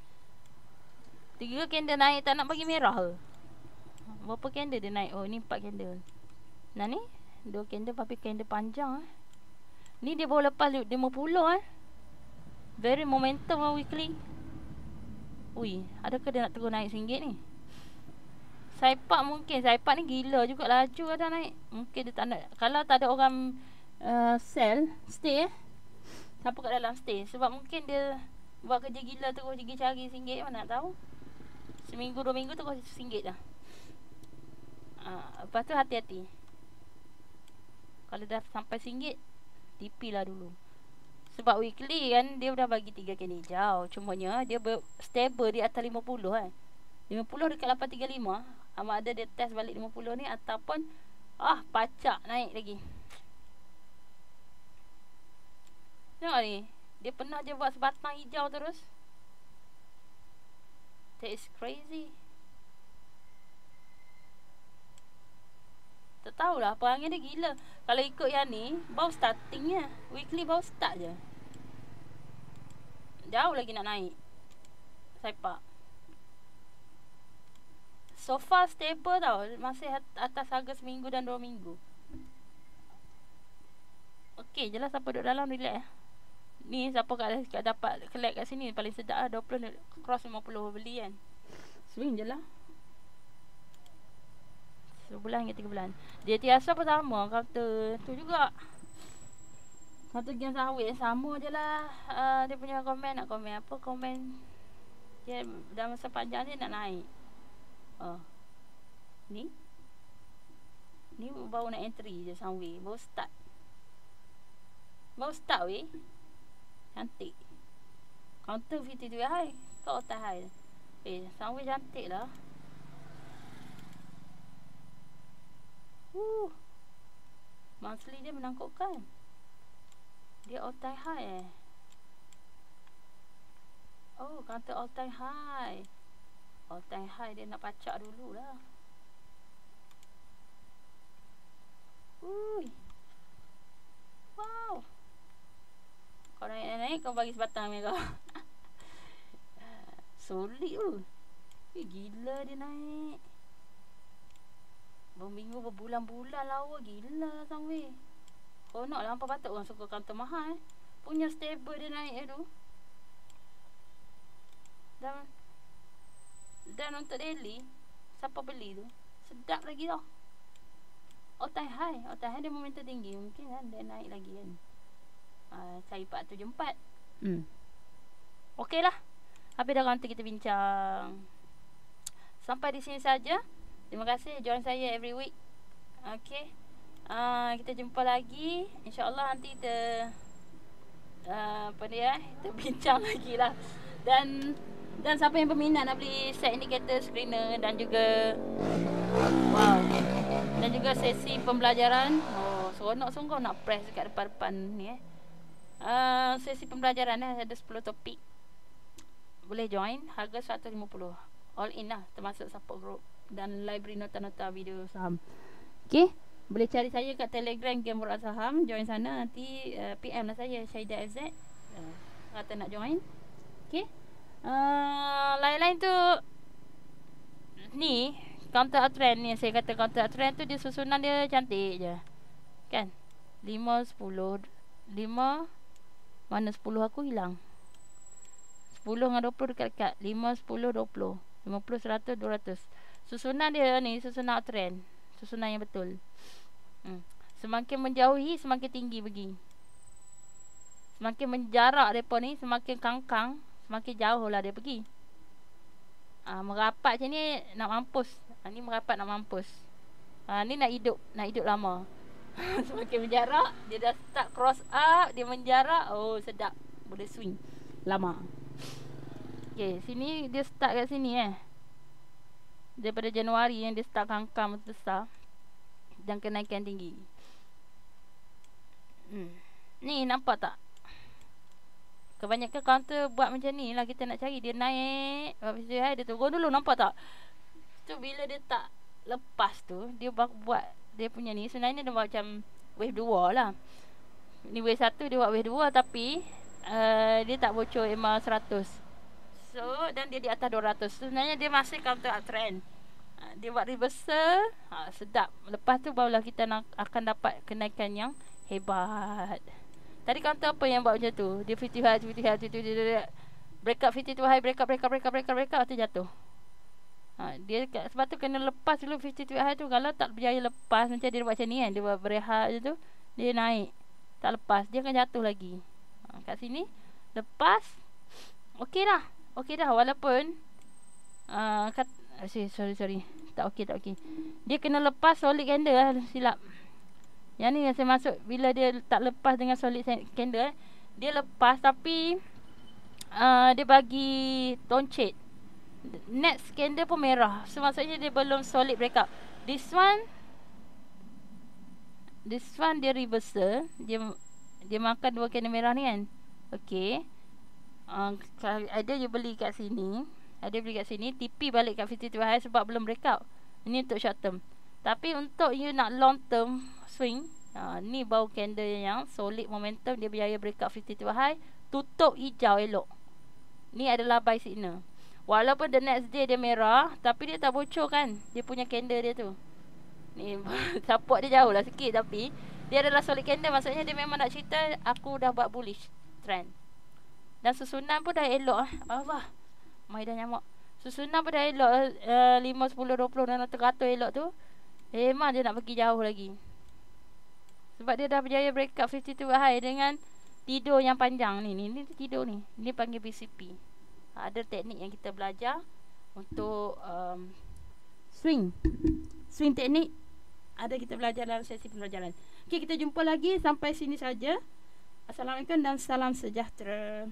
3 candle naik tak nak bagi merah ke? Berapa candle dia naik? Oh ni 4 candle. Nah ni 2 candle tapi candle panjang Ni dia baru lepas 50 Very momentum weekly. Adakah dia nak terus naik RM1 ni? Saipak mungkin. Saipak ni gila juga laju dah naik. Mungkin dia tak nak. Kalau tak ada orang sell, stay siapa kat dalam stay. Sebab mungkin dia buat kerja gila terus pergi cari RM1. Mana nak tahu. Seminggu 2 minggu terus RM1 dah. Lepas tu hati-hati. Kalau dah sampai RM1, TP lah dulu. Sebab weekly kan dia dah bagi 3 candle hijau. Cumanya dia stable di atas 50 50 dekat 835. Sama ada dia test balik 50 ni ataupun pacak naik lagi. Tengok ni, dia pernah je buat sebatang hijau terus. That is crazy. Tak tahulah perangai dia gila. Kalau ikut yang ni, baru startingnya. Weekly baru start je. Jauh lagi nak naik. Sepak. So far stable tau. Masih atas harga seminggu dan 2 minggu. Okay je lah siapa duduk dalam relax. Ni siapa kat dapat collect kat sini paling sedap lah. 20 cross 50 beli kan. Swing je lah. Sebulan hingga 3 bulan. Dia tiasa pun sama. Kata tu juga. Kata game sawit sama je lah. Dia punya komen. Nak komen apa? Komen dia dalam masa panjang ni nak naik. Ni baru nak entry je Sunway. Baru start weh. Cantik. Counter 52 high. Kau otak high. Sunway cantik lah. Monthly dia menangkupkan. Dia all time high counter all time high. All time high dia nak pacak dulu lah. Wow. Kau naik kau bagi sebatang ni kau. Solid tu. Gila dia naik. Berminggu berbulan-bulan lawa. Gila Sunway. Kau nak lah. Apa patut orang suka counter mahal punya stable dia naik tu. Dan untuk daily, siapa beli tu sedap lagi tau. All time high dia momentum tinggi. Mungkin kan dia naik lagi kan. Cari 474. Okey lah. Habis dah nanti kita bincang. Sampai di sini saja. Terima kasih join saya every week. Okey. Kita jumpa lagi. InsyaAllah nanti kita kita bincang lagi lah. Dan siapa yang berminat nak beli set indicator screener dan juga dan juga sesi pembelajaran. Seronok sungguh nak press dekat depan-depan ni sesi pembelajaran ada 10 topik. Boleh join, harga 150. All in lah, termasuk support group dan library nota-nota video saham. Okay, boleh cari saya kat Telegram Game Borak Saham. Join sana, nanti PM lah saya, Syahidah FZ. Kata nak join. Okay. Lain-lain tu ni counter uptrend ni, saya kata counter uptrend tu dia susunan dia cantik je kan. 5 10 5 mana 10 aku hilang. 10 dengan 20 dekat-dekat. 5 10 20 50 100 200. Susunan dia ni susunan uptrend, susunan yang betul. Semakin menjauhi semakin tinggi pergi. Semakin menjarak depa ni semakin kangkang, semakin jauh lah dia pergi. Merapat macam ni nak mampus. Ni merapat nak mampus. Ni nak hidup lama. Semakin menjarak, dia dah start cross up, dia menjarak, sedap. Boleh swing lama. Okay, sini dia start kat sini daripada Januari yang dia start kangkang besar dan kenaikan tinggi. Ni nampak tak? Kebanyakan counter buat macam ni lah. Kita nak cari dia naik, dia turun dulu, nampak tak? Tu bila dia tak lepas tu, dia buat dia punya ni. Sebenarnya dia buat macam wave 2 lah. Ni wave 1 dia buat wave 2 tapi dia tak bocor EMA 100. So dan dia di atas 200. Sebenarnya dia masih counter uptrend. Dia buat reversal, sedap. Lepas tu barulah kita akan dapat kenaikan yang hebat. Tadi counter apa yang buat macam tu? Dia 50 high, 50 high, break up 52 high, break up tu jatuh. Dia sebab tu kena lepas dulu 52 high tu. Kalau tak berjaya lepas, macam dia buat macam ni kan, dia buat berehat je tu, dia naik, tak lepas, dia akan jatuh lagi. Kat sini lepas, okey dah walaupun sorry tak okey. Dia kena lepas solid candle lah, silap. Yang ni yang saya masuk, bila dia tak lepas dengan solid candle, dia lepas tapi dia bagi tonchet. Next candle pun merah. So maksudnya dia belum solid breakout. This one dia reversal. Dia makan dua candle merah ni kan. Okay. Ada you beli kat sini. TP balik kat 52 high sebab belum breakout. Ini untuk short term. Tapi untuk you nak long term swing, ni baru candle yang solid momentum. Dia berjaya breakout 52 high, tutup hijau elok. Ni adalah buy signal. Walaupun the next day dia merah, tapi dia tak bocor kan dia punya candle dia tu. Ni support dia jauh lah sikit, tapi dia adalah solid candle. Maksudnya dia memang nak cerita aku dah buat bullish trend. Dan susunan pun dah elok. Allah, mai dah nyamuk. Susunan pun dah elok. 5, 10, 20 dan teratur elok tu. Memang dia nak pergi jauh lagi. Sebab dia dah berjaya breakout 52 high dengan tidur yang panjang ni. Ni tidur ni. Ni panggil BCP. Ada teknik yang kita belajar untuk swing teknik. Ada kita belajar dalam sesi pembelajaran. Okey, kita jumpa lagi. Sampai sini saja. Assalamualaikum dan salam sejahtera.